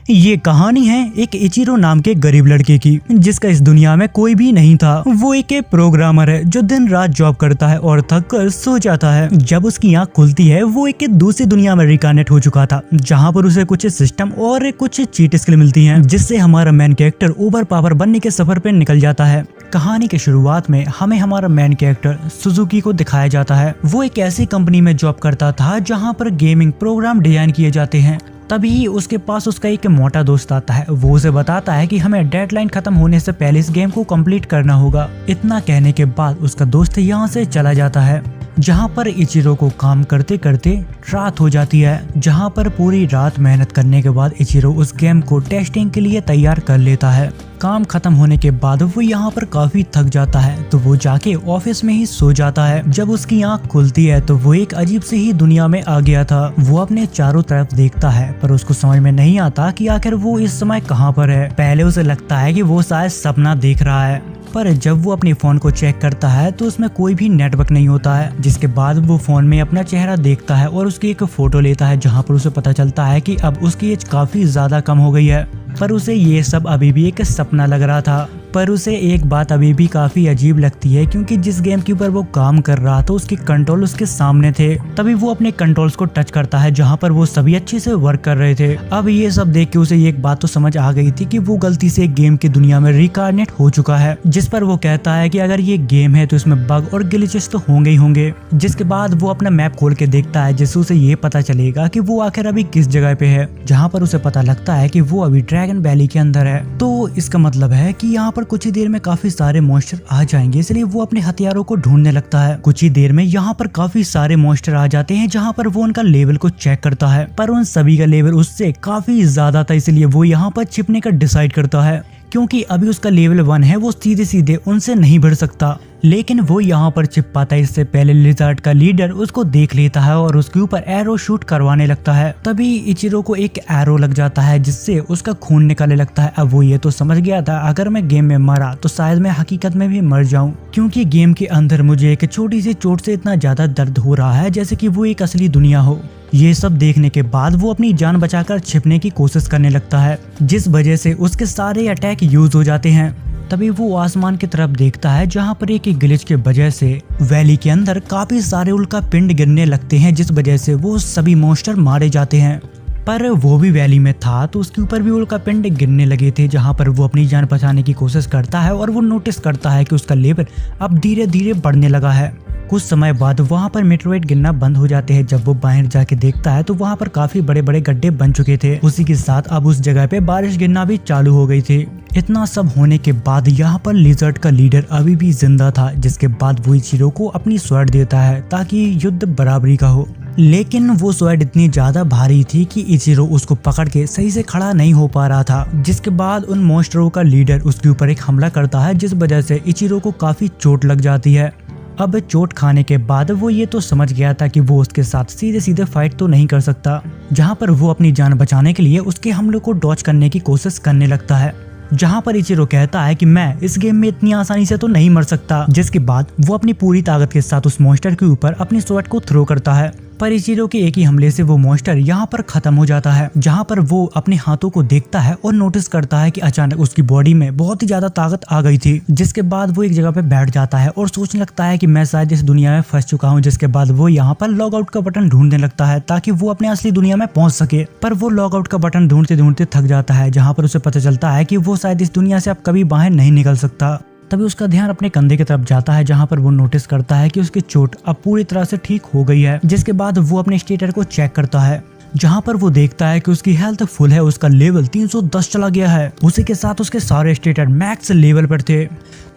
ये कहानी है एक इचिरो नाम के गरीब लड़के की, जिसका इस दुनिया में कोई भी नहीं था। वो एक प्रोग्रामर है जो दिन रात जॉब करता है और थक कर सो जाता है। जब उसकी आंख खुलती है वो एक दूसरी दुनिया में रिकानेट हो चुका था, जहाँ पर उसे कुछ सिस्टम और कुछ चीट स्किल मिलती हैं, जिससे हमारा मेन कैरेक्टर ओवर पावर बनने के सफर पे निकल जाता है। कहानी के शुरुआत में हमें हमारा मेन कैरेक्टर सुजुकी को दिखाया जाता है। वो एक ऐसी कंपनी में जॉब करता था जहाँ पर गेमिंग प्रोग्राम डिजाइन किए जाते हैं। तभी उसके पास उसका एक मोटा दोस्त आता है। वो उसे बताता है कि हमें डेडलाइन खत्म होने से पहले इस गेम को कंप्लीट करना होगा। इतना कहने के बाद उसका दोस्त यहाँ से चला जाता है, जहाँ पर इचिरो को काम करते करते रात हो जाती है। जहाँ पर पूरी रात मेहनत करने के बाद इचिरो उस गेम को टेस्टिंग के लिए तैयार कर लेता है। काम खत्म होने के बाद वो यहाँ पर काफी थक जाता है, तो वो जाके ऑफिस में ही सो जाता है। जब उसकी आंख खुलती है तो वो एक अजीब सी ही दुनिया में आ गया था। वो अपने चारों तरफ देखता है, पर उसको समझ में नहीं आता कि आखिर वो इस समय कहाँ पर है। पहले उसे लगता है कि वो शायद सपना देख रहा है, पर जब वो अपने फोन को चेक करता है तो उसमें कोई भी नेटवर्क नहीं होता है। जिसके बाद वो फोन में अपना चेहरा देखता है और उसकी एक फोटो लेता है, जहाँ पर उसे पता चलता है कि अब उसकी एज काफी ज्यादा कम हो गई है। पर उसे ये सब अभी भी एक सपना लग रहा था। पर उसे एक बात अभी भी काफी अजीब लगती है, क्योंकि जिस गेम के ऊपर वो काम कर रहा था उसके कंट्रोल उसके सामने थे। तभी वो अपने कंट्रोल्स को टच करता है, जहाँ पर वो सभी अच्छे से वर्क कर रहे थे। अब ये सब देख के उसे एक बात तो समझ आ गई थी कि वो गलती से गेम की दुनिया में रिकार्नेट हो चुका है। जिस पर वो कहता है कि अगर ये गेम है तो इसमें बग और ग्लिचेस तो होंगे ही होंगे। जिसके बाद वो अपना मैप खोल के देखता है, जिससे उसे ये पता चलेगा कि वो आखिर अभी किस जगह पे है। जहाँ पर उसे पता लगता है कि वो अभी ड्रैगन वैली के अंदर है। तो इसका मतलब है कि यहाँ पर कुछ ही देर में काफी सारे मॉन्स्टर आ जाएंगे, इसलिए वो अपने हथियारों को ढूंढने लगता है। कुछ ही देर में यहाँ पर काफी सारे मॉन्स्टर आ जाते हैं, जहाँ पर वो उनका लेवल को चेक करता है, पर उन सभी का लेवल उससे काफी ज्यादा था। इसलिए वो यहाँ पर छिपने का डिसाइड करता है, क्योंकि अभी उसका लेवल 1 है, वो सीधे सीधे उनसे नहीं बढ़ सकता। लेकिन वो यहाँ पर छिप पाता है इससे पहले लिजर्ड का लीडर उसको देख लेता है और उसके ऊपर एरो शूट करवाने लगता है। तभी इचिरो को एक एरो लग जाता है, जिससे उसका खून निकलने लगता है। अब वो ये तो समझ गया था अगर मैं गेम में मरा तो शायद मैं हकीकत में भी मर जाऊं, क्योंकि गेम के अंदर मुझे एक छोटी सी चोट से इतना ज्यादा दर्द हो रहा है जैसे कि वो एक असली दुनिया हो। ये सब देखने के बाद वो अपनी जान बचाकर छिपने की कोशिश करने लगता है, जिस वजह से उसके सारे अटैक यूज हो जाते हैं। तभी वो आसमान की तरफ देखता है, जहाँ पर एक ग्लिच के वजह से वैली के अंदर काफी सारे उल्का पिंड गिरने लगते हैं, जिस वजह से वो सभी मॉन्स्टर मारे जाते हैं। पर वो भी वैली में था तो उसके ऊपर भी उल्का पिंड गिरने लगे थे, जहाँ पर वो अपनी जान बचाने की कोशिश करता है और वो नोटिस करता है कि उसका लेवल अब धीरे धीरे बढ़ने लगा है। कुछ समय बाद वहाँ पर मेटेओराइट गिरना बंद हो जाते हैं। जब वो बाहर जाके देखता है तो वहाँ पर काफी बड़े बड़े गड्ढे बन चुके थे। उसी के साथ अब उस जगह पे बारिश गिरना भी चालू हो गई थी। इतना सब होने के बाद यहाँ पर लिजर्ड का लीडर अभी भी जिंदा था, जिसके बाद वो इचिरो को अपनी स्वॉर्ड देता है ताकि युद्ध बराबरी का हो। लेकिन वो स्वॉर्ड इतनी ज्यादा भारी थी कि इचिरो उसको पकड़ के सही से खड़ा नहीं हो पा रहा था। जिसके बाद उन मॉन्स्टरों का लीडर उसके ऊपर एक हमला करता है, जिस वजह से इचिरो को काफी चोट लग जाती है। अब चोट खाने के बाद वो ये तो समझ गया था कि वो उसके साथ सीधे सीधे फाइट तो नहीं कर सकता, जहाँ पर वो अपनी जान बचाने के लिए उसके हमले को डॉज करने की कोशिश करने लगता है। जहाँ पर इचिरो कहता है कि मैं इस गेम में इतनी आसानी से तो नहीं मर सकता। जिसके बाद वो अपनी पूरी ताकत के साथ उस मॉन्स्टर के ऊपर अपनी स्वॉर्ड को थ्रो करता है, पर इचिरो के एक ही हमले से वो मॉन्स्टर यहाँ पर खत्म हो जाता है। जहाँ पर वो अपने हाथों को देखता है और नोटिस करता है कि अचानक उसकी बॉडी में बहुत ही ज्यादा ताकत आ गई थी। जिसके बाद वो एक जगह पे बैठ जाता है और सोचने लगता है कि मैं शायद इस दुनिया में फंस चुका हूँ। जिसके बाद वो यहाँ पर लॉग आउट का बटन ढूंढने लगता है ताकि वो अपने असली दुनिया में पहुंच सके। पर वो लॉग आउट का बटन ढूंढते ढूंढते थक जाता है, जहाँ पर उसे पता चलता है कि वो शायद इस दुनिया से अब कभी बाहर नहीं निकल सकता। तभी उसका ध्यान अपने कंधे की तरफ जाता है, जहाँ पर वो नोटिस करता है कि उसकी चोट अब पूरी तरह से ठीक हो गई है। जिसके बाद वो अपने स्टेटर को चेक करता है, जहाँ पर वो देखता है कि उसकी हेल्थ फुल है, उसका लेवल 310 चला गया है। उसी के साथ उसके सारे स्टेटर मैक्स लेवल पर थे।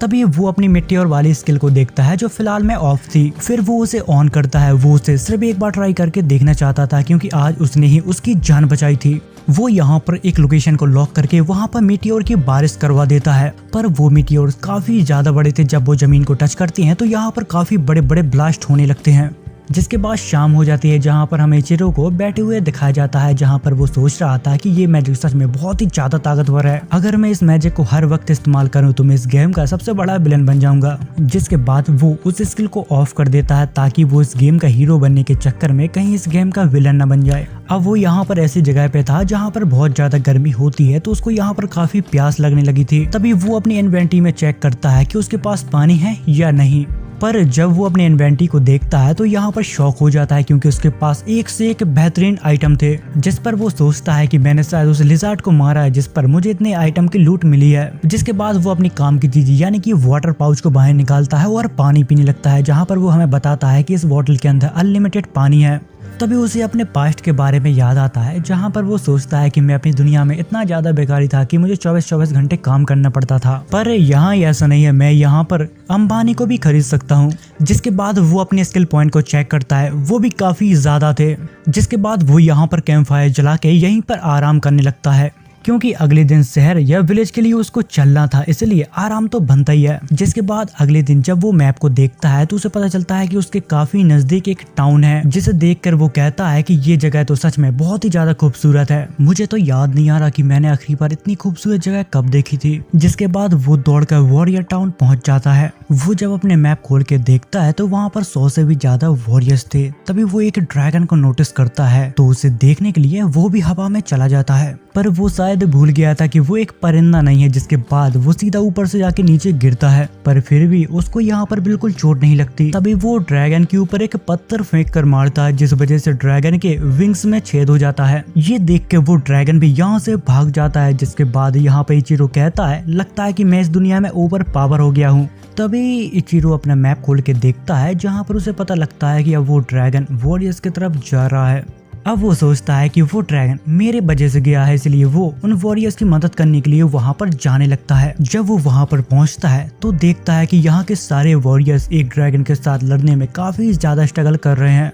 तभी वो अपनी मेटेओर वाली स्किल को देखता है, जो फिलहाल में ऑफ थी। फिर वो उसे ऑन करता है। वो उसे सिर्फ एक बार ट्राई करके देखना चाहता था, क्योंकि आज उसने ही उसकी जान बचाई थी। वो यहाँ पर एक लोकेशन को लॉक करके वहाँ पर मेटेओर की बारिश करवा देता है, पर वो मेटेओर काफी ज्यादा बड़े थे। जब वो जमीन को टच करती हैं तो यहाँ पर काफी बड़े बड़े ब्लास्ट होने लगते हैं। जिसके बाद शाम हो जाती है जहाँ पर हमें इचिरो को बैठे हुए दिखाया जाता है, जहाँ पर वो सोच रहा था कि ये मैजिक सच में बहुत ही ज्यादा ताकतवर है। अगर मैं इस मैजिक को हर वक्त इस्तेमाल करूँ तो मैं इस गेम का सबसे बड़ा विलन बन जाऊंगा। जिसके बाद वो उस स्किल को ऑफ कर देता है ताकि वो इस गेम का हीरो बनने के चक्कर में कहीं इस गेम का विलन न बन जाए। अब वो यहाँ पर ऐसी जगह पे था जहाँ पर बहुत ज्यादा गर्मी होती है, तो उसको यहाँ पर काफी प्यास लगने लगी थी। तभी वो अपनी इन्वेंटरी में चेक करता है कि उसके पास पानी है या नहीं। पर जब वो अपने इन्वेंटरी को देखता है तो यहाँ पर शॉक हो जाता है, क्योंकि उसके पास एक से एक बेहतरीन आइटम थे। जिस पर वो सोचता है कि मैंने शायद उस लिजार्ड को मारा है जिस पर मुझे इतने आइटम की लूट मिली है। जिसके बाद वो अपनी काम की चीज यानी कि वाटर पाउच को बाहर निकालता है और पानी पीने लगता है, जहाँ पर वो हमें बताता है कि इस बोतल के अंदर अनलिमिटेड पानी है। तभी उसे अपने पास्ट के बारे में याद आता है, जहाँ पर वो सोचता है कि मैं अपनी दुनिया में इतना ज्यादा बेकारी था कि मुझे 24-24 घंटे काम करना पड़ता था, पर यहाँ ऐसा नहीं है, मैं यहाँ पर अंबानी को भी खरीद सकता हूँ। जिसके बाद वो अपने स्किल पॉइंट को चेक करता है, वो भी काफी ज्यादा थे। जिसके बाद वो यहाँ पर कैंप फायर जला के यहीं पर आराम करने लगता है, क्योंकि अगले दिन शहर या विलेज के लिए उसको चलना था, इसलिए आराम तो बनता ही है। जिसके बाद अगले दिन जब वो मैप को देखता है तो उसे पता चलता है कि उसके काफी नजदीक एक टाउन है, जिसे देखकर वो कहता है कि ये जगह तो सच में बहुत ही ज्यादा खूबसूरत है। मुझे तो याद नहीं आ रहा कि मैंने आखिरी बार इतनी खूबसूरत जगह कब देखी थी। जिसके बाद वो दौड़कर वॉरियर टाउन पहुंच जाता है। वो जब अपने मैप खोल के देखता है तो वहाँ पर 100 से भी ज्यादा वॉरियर्स थे। तभी वो एक ड्रैगन को नोटिस करता है, तो उसे देखने के लिए वो भी हवा में चला जाता है, पर वो शायद भूल गया था कि वो एक परिंदा नहीं है। जिसके बाद वो सीधा ऊपर से जाके नीचे गिरता है, पर फिर भी उसको यहाँ पर बिल्कुल चोट नहीं लगती। तभी वो ड्रैगन के ऊपर एक पत्थर फेंक कर मारता है, जिस वजह से ड्रैगन के विंग्स में छेद हो जाता है। ये देख के वो ड्रैगन भी यहाँ से भाग जाता है। जिसके बाद यहाँ पे इचिरो कहता है, लगता है कि मैं इस दुनिया में ओवर पावर हो गया हूँ। तभी इचिरो अपना मैप खोल के देखता है, जहाँ पर उसे पता लगता है कि अब वो ड्रैगन वॉरियर्स की तरफ जा रहा है। अब वो सोचता है कि वो ड्रैगन मेरे वजह से गया है, इसलिए वो उन वॉरियर्स की मदद करने के लिए वहां पर जाने लगता है। जब वो वहां पर पहुंचता है तो देखता है कि यहाँ के सारे वॉरियर्स एक ड्रैगन के साथ लड़ने में काफी ज्यादा स्ट्रगल कर रहे हैं,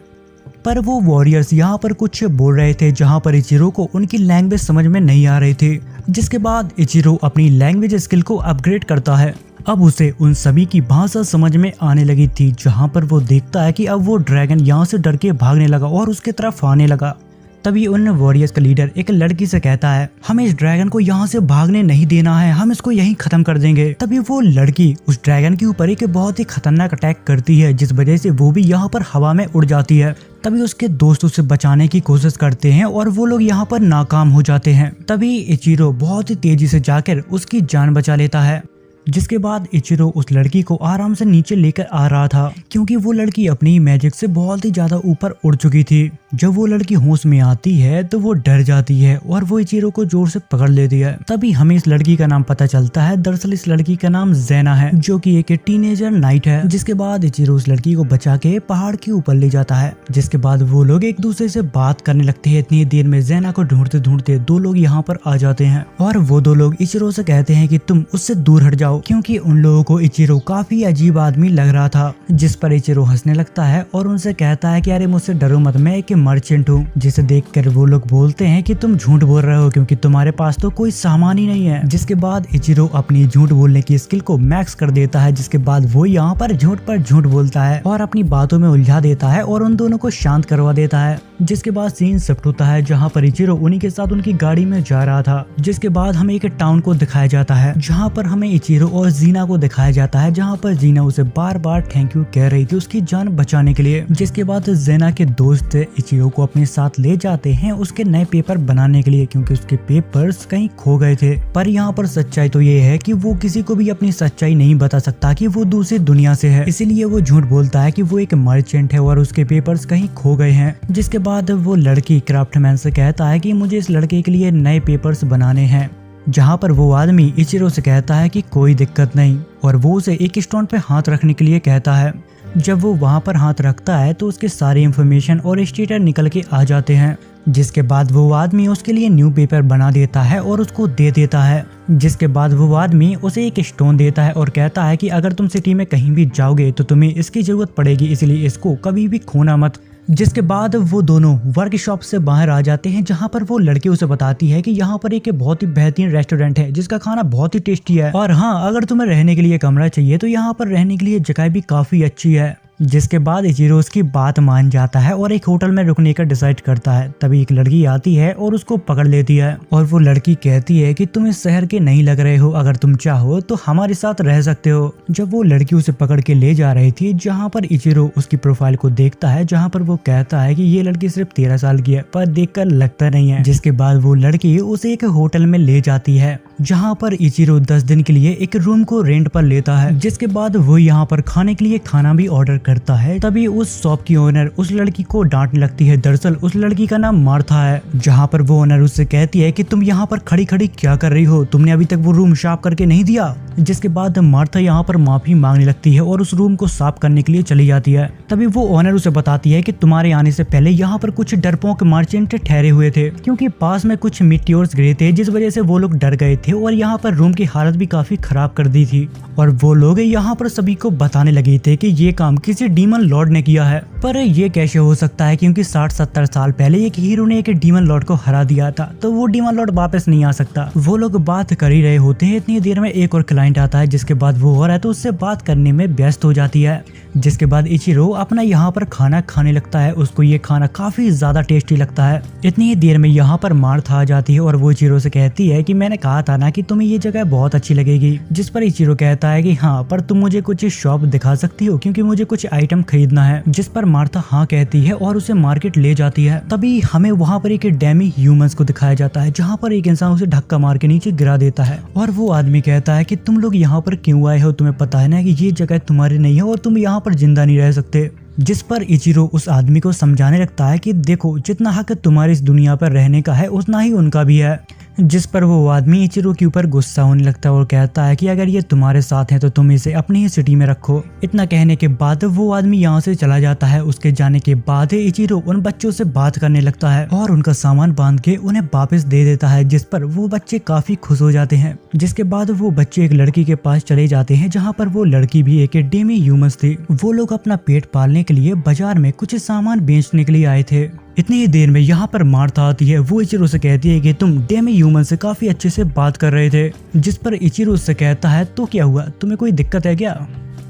पर वो वॉरियर्स यहाँ पर कुछ बोल रहे थे जहाँ पर इचिरो को उनकी लैंग्वेज समझ में नहीं आ रही थी। जिसके बाद इचिरो अपनी लैंग्वेज स्किल को अपग्रेड करता है। अब उसे उन सभी की भाषा समझ में आने लगी थी, जहाँ पर वो देखता है कि अब वो ड्रैगन यहाँ से डर के भागने लगा और उसके तरफ आने लगा। तभी उन वॉरियर्स का लीडर एक लड़की से कहता है, हमें इस ड्रैगन को यहाँ से भागने नहीं देना है, हम इसको यहीं खत्म कर देंगे। तभी वो लड़की उस ड्रैगन के ऊपर एक बहुत ही खतरनाक अटैक करती है, जिस वजह से वो भी यहाँ पर हवा में उड़ जाती है। तभी उसके दोस्त उसे बचाने की कोशिश करते हैं और वो लोग यहाँ पर नाकाम हो जाते हैं। तभी इचिरो बहुत ही तेजी से जाकर उसकी जान बचा लेता है। जिसके बाद इचिरो उस लड़की को आराम से नीचे लेकर आ रहा था, क्योंकि वो लड़की अपनी मैजिक से बहुत ही ज्यादा ऊपर उड़ चुकी थी। जब वो लड़की होश में आती है तो वो डर जाती है और वो इचिरो को जोर से पकड़ लेती है। तभी हमें इस लड़की का नाम पता चलता है, दरअसल इस लड़की का नाम ज़ेना है, जो कि एक टीनेजर नाइट है। जिसके बाद इचिरो उस लड़की को बचा के पहाड़ के ऊपर ले जाता है। जिसके बाद वो लोग एक दूसरे से बात करने लगते हैं। इतनी देर में ज़ेना को ढूंढते ढूंढते दो लोग यहाँ पर आ जाते हैं और वो दो लोग इचिरो से कहते हैं कि तुम उससे दूर हट जाओ, क्योंकि उन लोगों को इचिरो काफी अजीब आदमी लग रहा था। जिस पर इचिरो हंसने लगता है और उनसे कहता है कि अरे मुझसे डरो मत, मैं एक मर्चेंट हूँ। जिसे देखकर वो लोग बोलते हैं कि तुम झूठ बोल रहे हो, क्योंकि तुम्हारे पास तो कोई सामान ही नहीं है। जिसके बाद इचिरो अपनी झूठ बोलने की स्किल को मैक्स कर देता है। जिसके बाद वो यहाँ पर झूठ बोलता है और अपनी बातों में उलझा देता है और उन दोनों को शांत करवा देता है। जिसके बाद सीन शिफ्ट होता है, जहाँ पर इचिरो उन्हीं के साथ उनकी गाड़ी में जा रहा था। जिसके बाद हमें एक टाउन को दिखाया जाता है, जहाँ पर हमें इचिरो और जीना को दिखाया जाता है, जहाँ पर जीना उसे बार बार थैंक यू कह रही थी उसकी जान बचाने के लिए। जिसके बाद ज़ेना के दोस्त इचिरो को अपने साथ ले जाते हैं उसके नए पेपर बनाने के लिए, क्योंकि उसके पेपर्स कहीं खो गए थे। पर यहाँ पर सच्चाई तो ये है कि वो किसी को भी अपनी सच्चाई नहीं बता सकता कि वो दूसरी दुनिया से है, इसीलिए वो झूठ बोलता है कि वो एक मर्चेंट है और उसके पेपर्स कहीं खो गए हैं। जिसके बाद वो लड़की क्राफ्टमैन से कहता है कि मुझे इस लड़के के लिए नए पेपर्स बनाने हैं, जहाँ पर वो आदमी इचिरो से कहता है कि कोई दिक्कत नहीं और वो उसे एक स्टोन पे हाथ रखने के लिए कहता है। जब वो वहाँ पर हाथ रखता है तो उसके सारे इंफॉर्मेशन और स्टेटस निकल के आ जाते हैं। जिसके बाद वो आदमी उसके लिए न्यू पेपर बना देता है और उसको दे देता है। जिसके बाद वो आदमी उसे एक स्टोन देता है और कहता है कि अगर तुम सिटी में कहीं भी जाओगे तो तुम्हें इसकी जरूरत पड़ेगी, इसलिए इसको कभी भी खोना मत। जिसके बाद वो दोनों वर्कशॉप से बाहर आ जाते हैं, जहाँ पर वो लड़की उसे बताती है कि यहाँ पर एक बहुत ही बेहतरीन रेस्टोरेंट है जिसका खाना बहुत ही टेस्टी है, और हाँ अगर तुम्हें रहने के लिए कमरा चाहिए तो यहाँ पर रहने के लिए जगह भी काफी अच्छी है। जिसके बाद इचिरो उसकी बात मान जाता है और एक होटल में रुकने का डिसाइड करता है। तभी एक लड़की आती है और उसको पकड़ लेती है और वो लड़की कहती है कि तुम इस शहर के नहीं लग रहे हो, अगर तुम चाहो तो हमारे साथ रह सकते हो। जब वो लड़की उसे पकड़ के ले जा रही थी, जहाँ पर इचिरो उसकी प्रोफाइल को देखता है, जहाँ पर वो कहता है कि ये लड़की सिर्फ 13 साल की है, पर देखकर लगता नहीं है। जिसके बाद वो लड़की उसे एक होटल में ले जाती है, जहाँ पर इचिरो 10 दिन के लिए एक रूम को रेंट पर लेता है। जिसके बाद वो यहाँ पर खाने के लिए खाना भी ऑर्डर करता है। तभी उस शॉप की ओनर उस लड़की को डांटने लगती है। दरअसल उस लड़की का नाम मार्था है। जहाँ पर वो ओनर उससे कहती है कि तुम यहाँ पर खड़ी खड़ी क्या कर रही हो, तुमने अभी तक वो रूम साफ करके नहीं दिया। जिसके बाद मार्था यहाँ पर माफी मांगने लगती है और उस रूम को साफ करने के लिए चली जाती है। तभी वो ओनर उसे बताती है कि तुम्हारे आने से पहले यहाँ पर कुछ डरपोक मर्चेंट ठहरे हुए थे, क्योंकि पास में कुछ मीटियोर्स गिरे थे, जिस वजह से वो लोग डर गए थे और यहाँ पर रूम की हालत भी काफी खराब कर दी थी। और वो लोग यहाँ पर सभी को बताने लगे थे कि ये काम किसी डीमन लॉर्ड ने किया है। पर ये कैसे हो सकता है, क्योंकि 60-70 साल पहले एक हीरो ने एक डीमन लॉर्ड को हरा दिया था, तो वो डीमन लॉर्ड वापस नहीं आ सकता। वो लोग बात कर ही रहे होते हैं, इतनी देर में एक और क्लाइंट आता है, जिसके बाद वो और है तो उससे बात करने में व्यस्त हो जाती है। जिसके बाद इचिरो अपना यहाँ पर खाना खाने लगता है। उसको ये खाना काफी ज्यादा टेस्टी लगता है। इतनी ही देर में यहाँ पर मार्था आ जाती है और वो इचिरो से कहती है कि मैंने कहा था ना कि तुम्हें ये जगह बहुत अच्छी लगेगी। जिस पर इचिरो कहता है कि हाँ, पर तुम मुझे कुछ शॉप दिखा सकती हो, क्योंकि मुझे कुछ आइटम खरीदना है। जिस पर मार्था हाँ कहती है और उसे मार्केट ले जाती है। तभी हमें वहाँ पर एक डेमी ह्यूमंस को दिखाया जाता है, जहाँ पर एक इंसान उसे धक्का मार के नीचे गिरा देता है और वो आदमी कहता है कि तुम लोग यहाँ पर क्यों आए हो, तुम्हें पता है ना कि ये जगह तुम्हारी नहीं है और तुम यहाँ पर जिंदा नहीं रह सकते। जिस पर इचिरो उस आदमी को समझाने लगता है कि देखो, जितना हक तुम्हारी इस दुनिया पर रहने का है उतना ही उनका भी है। जिस पर वो आदमी इचिरो के ऊपर गुस्सा होने लगता है और कहता है कि अगर ये तुम्हारे साथ है तो तुम इसे अपनी ही सिटी में रखो। इतना कहने के बाद वो आदमी यहाँ से चला जाता है। उसके जाने के बाद इचिरो उन बच्चों से बात करने लगता है और उनका सामान बांध के उन्हें वापस दे देता है, जिस पर वो बच्चे काफी खुश हो जाते हैं। जिसके बाद वो बच्चे एक लड़की के पास चले जाते हैं, जहाँ पर वो लड़की भी एक डेमी ह्यूमंस थी। वो लोग अपना पेट पालने के लिए बाजार में कुछ सामान बेचने के लिए आए थे। इतनी ही देर में यहाँ पर मार्था आती है। वो इचिरो से कहती है कि तुम डेमी ह्यूमन से काफी अच्छे से बात कर रहे थे। जिस पर इचिरो से कहता है तो क्या हुआ, तुम्हें कोई दिक्कत है क्या।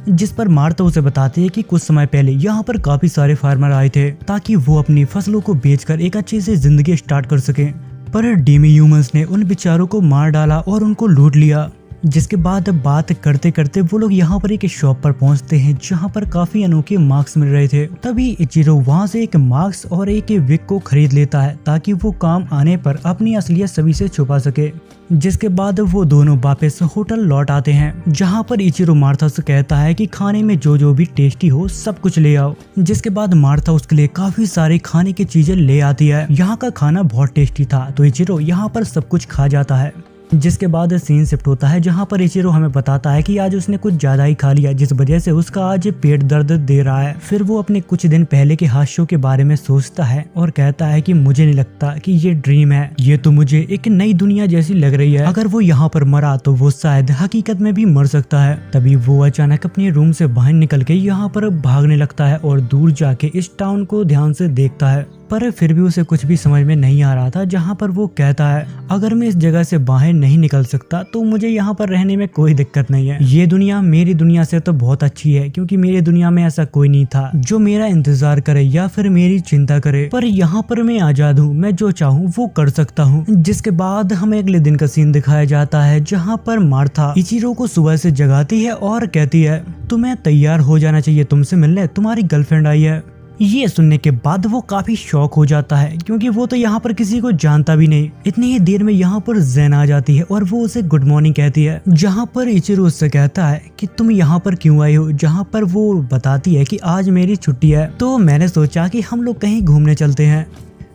जिस पर मार्था उसे बताती है कि कुछ समय पहले यहाँ पर काफी सारे फार्मर आए थे ताकि वो अपनी फसलों को बेचकर एक अच्छी से जिंदगी स्टार्ट कर सके, पर डेमी ह्यूमंस ने उन बेचारों को मार डाला और उनको लूट लिया। जिसके बाद बात करते करते वो लोग यहाँ पर एक शॉप पर पहुँचते हैं, जहाँ पर काफी अनोखे मास्क मिल रहे थे। तभी इचिरो वहाँ से एक मास्क और एक विग को खरीद लेता है ताकि वो काम आने पर अपनी असलियत सभी से छुपा सके। जिसके बाद वो दोनों वापस होटल लौट आते हैं, जहाँ पर इचिरो मार्था से कहता है कि खाने में जो जो भी टेस्टी हो सब कुछ ले आओ। जिसके बाद मार्था उसके लिए काफी सारे खाने की चीजें ले आती है। यहाँ का खाना बहुत टेस्टी था, तो इचिरो यहाँ पर सब कुछ खा जाता है। जिसके बाद सीन शिफ्ट होता है, जहाँ पर इचिरो हमें बताता है कि आज उसने कुछ ज्यादा ही खा लिया, जिस वजह से उसका आज पेट दर्द दे रहा है। फिर वो अपने कुछ दिन पहले के हादसों के बारे में सोचता है और कहता है कि मुझे नहीं लगता कि ये ड्रीम है, ये तो मुझे एक नई दुनिया जैसी लग रही है। अगर वो यहाँ पर मरा तो वो शायद हकीकत में भी मर सकता है। तभी वो अचानक अपने रूम से बाहर निकल के यहाँ पर भागने लगता है और दूर जाके इस टाउन को ध्यान से देखता है, पर फिर भी उसे कुछ भी समझ में नहीं आ रहा था। जहाँ पर वो कहता है अगर मैं इस जगह से बाहर नहीं निकल सकता तो मुझे यहाँ पर रहने में कोई दिक्कत नहीं है। ये दुनिया मेरी दुनिया से तो बहुत अच्छी है, क्योंकि मेरी दुनिया में ऐसा कोई नहीं था जो मेरा इंतजार करे या फिर मेरी चिंता करे, पर यहाँ पर मैं आजाद हूँ, मैं जो चाहूँ वो कर सकता हूँ। जिसके बाद हमें अगले दिन का सीन दिखाया जाता है, जहाँ पर मार्था इचिरो को सुबह से जगाती है और कहती है तुम्हें तैयार हो जाना चाहिए, तुमसे मिलने तुम्हारी गर्लफ्रेंड आई है। ये सुनने के बाद वो काफी शॉक हो जाता है, क्योंकि वो तो यहाँ पर किसी को जानता भी नहीं। इतनी ही देर में यहाँ पर ज़ेन आ जाती है और वो उसे गुड मॉर्निंग कहती है, जहाँ पर इचिरो उससे कहता है कि तुम यहाँ पर क्यों आई हो। जहाँ पर वो बताती है कि आज मेरी छुट्टी है, तो मैंने सोचा कि हम लोग कहीं घूमने चलते हैं।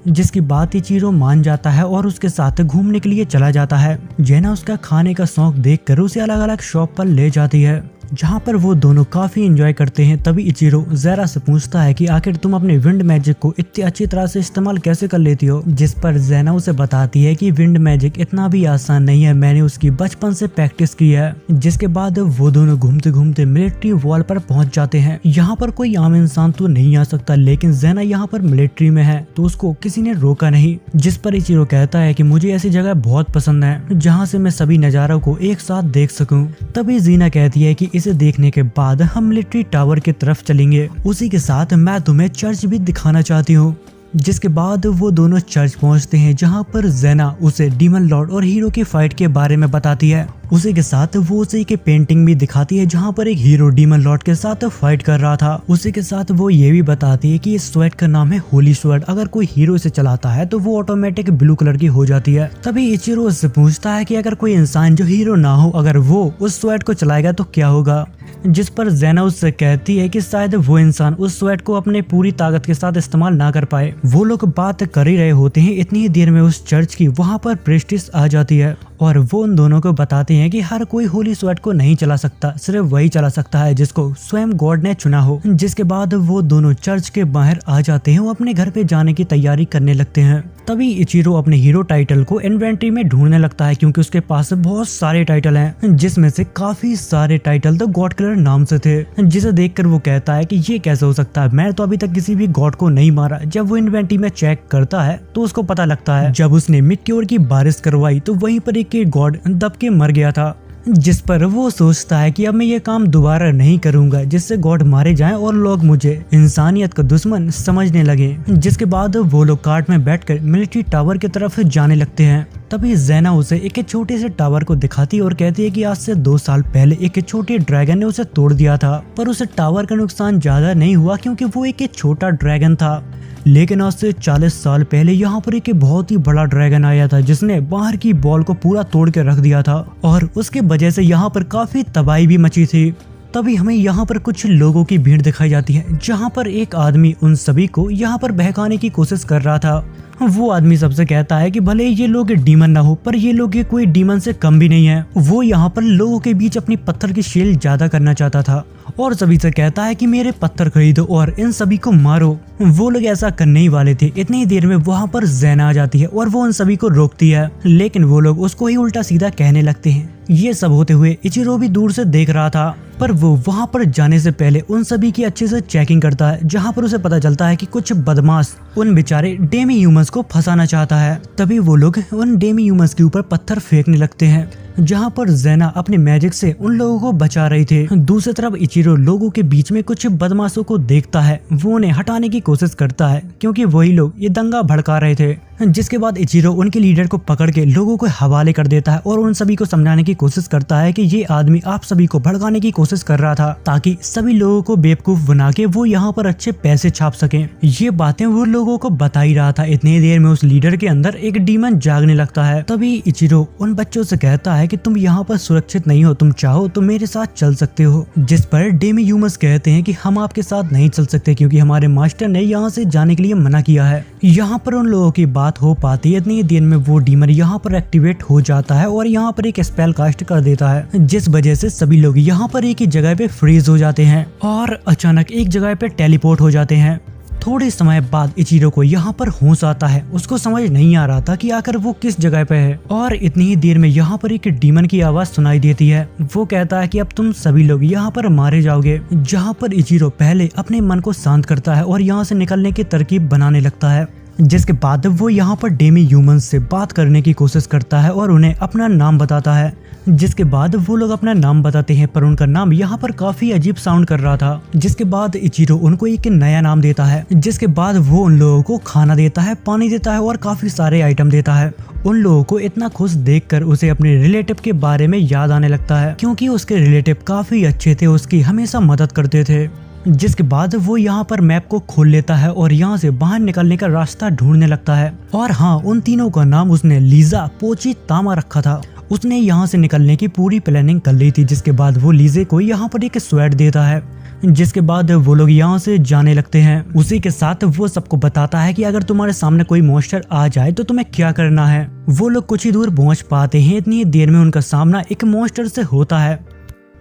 जिसकी बात इचिरो मान जाता है और उसके साथ घूमने के लिए चला जाता है। जेना उसका खाने का शौक देखकर उसे अलग अलग शॉप पर ले जाती है, जहाँ पर वो दोनों काफी एंजॉय करते हैं। तभी इचिरो ज़ेरा से पूछता है कि आखिर तुम अपने विंड मैजिक को इतनी अच्छी तरह से इस्तेमाल कैसे कर लेती हो। जिस पर ज़ेना उसे बताती है कि विंड मैजिक इतना भी आसान नहीं है, मैंने उसकी बचपन से प्रैक्टिस की है। जिसके बाद वो दोनों घूमते घूमते मिलिट्री वॉल पर पहुंच जाते हैं। यहाँ पर कोई आम इंसान तो नहीं आ सकता, लेकिन ज़ेना यहाँ पर मिलिट्री में है तो उसको किसी ने रोका नहीं। जिस पर इचिरो कहता है कि मुझे ऐसी जगह बहुत पसंद है जहाँ से मैं सभी नजारों को एक साथ देख सकूं। तभी जीना कहती है कि इसे देखने के बाद हम मिलिट्री टावर की तरफ चलेंगे। उसी के साथ मैं तुम्हें चर्च भी दिखाना चाहती हूँ। जिसके बाद वो दोनों चर्च पहुंचते हैं, जहां पर ज़ेना उसे डीमन लॉर्ड और हीरो की फाइट के बारे में बताती है। उसी के साथ वो उसी की पेंटिंग भी दिखाती है, जहां पर एक हीरो डीमन लॉर्ड के साथ फाइट कर रहा था। उसी के साथ वो ये भी बताती है कि इस स्वॉर्ड का नाम है होली स्वॉर्ड। अगर कोई हीरो इसे चलाता है तो वो ऑटोमेटिक ब्लू कलर की हो जाती है। तभी इचिरो उससे पूछता है कि अगर कोई इंसान जो हीरो ना हो, अगर वो उस स्वॉर्ड को चलाएगा तो क्या होगा। जिस पर ज़ेना उससे कहती है कि शायद वो इंसान उस स्वॉर्ड को अपने पूरी ताकत के साथ इस्तेमाल ना कर पाए। वो लोग बात कर ही रहे होते हैं, इतनी ही देर में उस चर्च की वहाँ पर प्रेस्टिस आ जाती है और वो उन दोनों को बताते हैं कि हर कोई होली स्वॉर्ड को नहीं चला सकता, सिर्फ वही चला सकता है जिसको स्वयं गॉड ने चुना हो। जिसके बाद वो दोनों चर्च के बाहर आ जाते हैं, वो अपने घर पे जाने की तैयारी करने लगते हैं। तभी इचिरो अपने हीरो टाइटल को इन्वेंटरी में ढूंढने लगता है, क्योंकि उसके पास बहुत सारे टाइटल हैं, जिसमें से काफी सारे टाइटल तो गॉड किलर नाम से थे। जिसे देखकर वो कहता है कि ये कैसे हो सकता है, मैं तो अभी तक किसी भी गॉड को नहीं मारा। जब वो इन्वेंटरी में चेक करता है तो उसको पता लगता है जब उसने मिट्योर की बारिश करवाई तो वहीं पर एक गॉड दब के मर गया था। जिस पर वो सोचता है कि अब मैं ये काम दोबारा नहीं करूंगा जिससे गॉड मारे जाएं और लोग मुझे इंसानियत का दुश्मन समझने लगे। जिसके बाद वो लोग कार्ट में बैठकर मिलिट्री टावर की तरफ जाने लगते हैं। तभी ज़ेना उसे एक छोटे से टावर को दिखाती और कहती है कि आज से 2 साल पहले एक छोटे ड्रैगन ने उसे तोड़ दिया था, पर उसे टावर का नुकसान ज्यादा नहीं हुआ क्योंकि वो एक छोटा ड्रैगन था। लेकिन आज से 40 साल पहले यहाँ पर एक बहुत ही बड़ा ड्रैगन आया था, जिसने बाहर की बॉल को पूरा तोड़ के रख दिया था और उसके वजह से यहाँ पर काफी तबाही भी मची थी। तभी हमें यहाँ पर कुछ लोगों की भीड़ दिखाई जाती है, जहाँ पर एक आदमी उन सभी को यहाँ पर बहकाने की कोशिश कर रहा था। वो आदमी सबसे कहता है कि भले ये लोग डीमन ना हो, पर ये लोग ये कोई डीमन से कम भी नहीं है। वो यहाँ पर लोगों के बीच अपनी पत्थर की शेल ज्यादा करना चाहता था और सभी से कहता है कि मेरे पत्थर खरीदो और इन सभी को मारो। वो लोग ऐसा करने ही वाले थे, इतनी ही देर में वहाँ पर ज़ेना आ जाती है और वो उन सभी को रोकती है, लेकिन वो लोग उसको ही उल्टा सीधा कहने लगते हैं। ये सब होते हुए इचिरो भी दूर से देख रहा था, पर वो वहाँ पर जाने से पहले उन सभी की अच्छे से चेकिंग करता है, जहाँ पर उसे पता चलता है कि कुछ बदमाश उन बेचारे डेमी ह्यूमंस को फंसाना चाहता है। तभी वो लोग उन डेमी ह्यूमंस के ऊपर पत्थर फेंकने लगते हैं, जहाँ पर ज़ेना अपने मैजिक से उन लोगों को बचा रही थी। दूसरी तरफ इचिरो लोगों के बीच में कुछ बदमाशों को देखता है, वो उन्हें हटाने की कोशिश करता है क्योंकि वही लोग ये दंगा भड़का रहे थे। जिसके बाद इचिरो उनके लीडर को पकड़ के लोगों को हवाले कर देता है और उन सभी को समझाने की कोशिश करता है कि ये आदमी आप सभी को भड़काने की कोशिश कर रहा था, ताकि सभी लोगों को बेवकूफ बना के वो यहाँ पर अच्छे पैसे छाप सकें। ये बातें वो लोगों को बता ही रहा था। इतनी देर में उस लीडर के अंदर एक डीमन जागने लगता है। तभी इचिरो उन बच्चों से कहता है कि तुम यहाँ पर सुरक्षित नहीं हो, तुम चाहो तो मेरे साथ चल सकते हो। जिस पर डेमी ह्यूमंस कहते हैं कि हम आपके साथ नहीं चल सकते क्योंकि हमारे मास्टर ने यहाँ से जाने के लिए मना किया है। यहाँ पर उन लोगों की बात हो पाती है, इतनी देर में वो डीमन यहाँ पर एक्टिवेट हो जाता है और यहाँ पर एक स्पेल कास्ट कर देता है, जिस वजह से सभी लोग यहाँ पर एक ही जगह पे फ्रीज हो जाते हैं और अचानक एक जगह पे टेलीपोर्ट हो जाते हैं। थोड़े समय बाद इचिरो को यहाँ पर होश आता है। उसको समझ नहीं आ रहा था कि आखिर वो किस जगह पे है और इतनी ही देर में यहाँ पर एक डीमन की आवाज सुनाई देती है। वो कहता है कि अब तुम सभी लोग यहाँ पर मारे जाओगे। जहाँ पर इचिरो पहले अपने मन को शांत करता है और यहाँ से निकलने की तरकीब बनाने लगता है। जिसके बाद वो यहाँ पर डेमी ह्यूमंस से बात करने की कोशिश करता है और उन्हें अपना नाम बताता है। जिसके बाद वो लोग अपना नाम बताते हैं, पर उनका नाम यहाँ पर काफी अजीब साउंड कर रहा था। जिसके बाद इचिरो उनको एक नया नाम देता है। जिसके बाद वो उन लोगों को खाना देता है, पानी देता है और काफी सारे आइटम देता है। उन लोगों को इतना खुश देखकर उसे अपने रिलेटिव के बारे में याद आने लगता है, क्योंकि उसके रिलेटिव काफी अच्छे थे, उसकी हमेशा मदद करते थे। जिसके बाद वो यहाँ पर मैप को खोल लेता है और यहाँ से बाहर निकलने का रास्ता ढूंढने लगता है। और हाँ, उन तीनों का नाम उसने लीजा, पोची, तामा रखा था। उसने यहाँ से निकलने की पूरी प्लानिंग कर ली थी। जिसके बाद वो लीजे को यहाँ पर एक स्वैड देता है। जिसके बाद वो लोग यहाँ से जाने लगते हैं। उसी के साथ वो सबको बताता है कि अगर तुम्हारे सामने कोई मॉन्स्टर आ जाए तो तुम्हें क्या करना है। वो लोग कुछ ही दूर पहुँच पाते हैं, इतनी देर में उनका सामना एक मॉन्स्टर से होता है।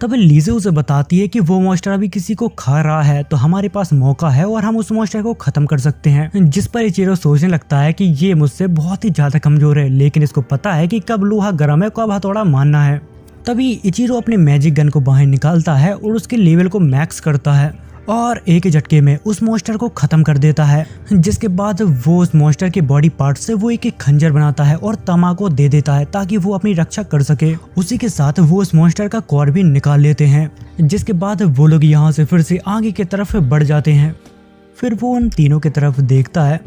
तब लीजे उसे बताती है कि वो मॉन्स्टर अभी किसी को खा रहा है, तो हमारे पास मौका है और हम उस मॉन्स्टर को खत्म कर सकते हैं। जिस पर इचिरो सोचने लगता है कि ये मुझसे बहुत ही ज्यादा कमजोर है, लेकिन इसको पता है कि कब लोहा गर्म है, कब हथौड़ा मारना है। तभी इचिरो अपने मैजिक गन को बाहर निकालता है और उसके लेवल को मैक्स करता है और एक झटके में उस मॉन्स्टर को खत्म कर देता है। जिसके बाद वो उस मॉन्स्टर के बॉडी पार्ट से वो एक खंजर बनाता है और तमा को दे देता है ताकि वो अपनी रक्षा कर सके। उसी के साथ वो उस मॉन्स्टर का कोर भी निकाल लेते हैं। जिसके बाद वो लोग यहाँ से फिर से आगे की तरफ बढ़ जाते हैं। फिर वो उन तीनों की तरफ देखता है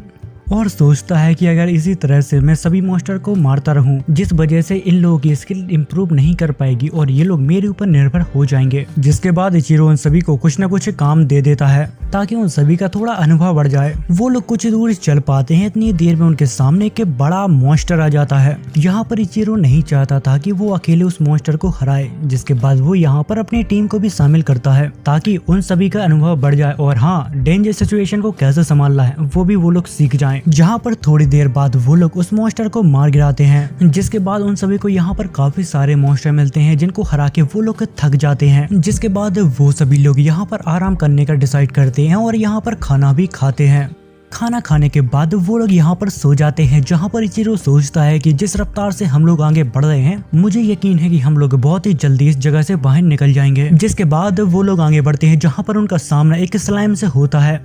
और सोचता है कि अगर इसी तरह से मैं सभी मॉन्स्टर को मारता रहूं, जिस वजह से इन लोगों की स्किल इंप्रूव नहीं कर पाएगी और ये लोग मेरे ऊपर निर्भर हो जाएंगे। जिसके बाद इचिरो उन सभी को कुछ न कुछ काम दे देता है ताकि उन सभी का थोड़ा अनुभव बढ़ जाए। वो लोग कुछ दूर चल पाते हैं, इतनी देर में उनके सामने एक बड़ा मॉन्स्टर आ जाता है। यहाँ पर इचिरो नहीं चाहता था कि वो अकेले उस मॉन्स्टर को हराए। जिसके बाद वो यहाँ पर अपनी टीम को भी शामिल करता है ताकि उन सभी का अनुभव बढ़ जाए और हाँ, डेंजर सिचुएशन को कैसे संभालना है वो भी वो लोग सीख जाएं। जहाँ पर थोड़ी देर बाद वो लोग उस मॉन्स्टर को मार गिराते हैं। जिसके बाद उन सभी को यहाँ पर काफी सारे मॉन्स्टर मिलते हैं जिनको हरा के वो लोग थक जाते हैं। जिसके बाद वो सभी लोग यहाँ पर आराम करने का डिसाइड करते हैं और यहाँ पर खाना भी खाते हैं। खाना खाने के बाद वो लोग यहाँ पर सो जाते हैं। जहाँ पर इचिरो सोचता है कि जिस रफ्तार से हम लोग आगे बढ़ रहे हैं, मुझे यकीन है कि हम लोग बहुत ही जल्दी इस जगह से बाहर निकल जाएंगे। जिसके बाद वो लोग आगे बढ़ते हैं जहाँ पर उनका सामना एक स्लाइम से होता है।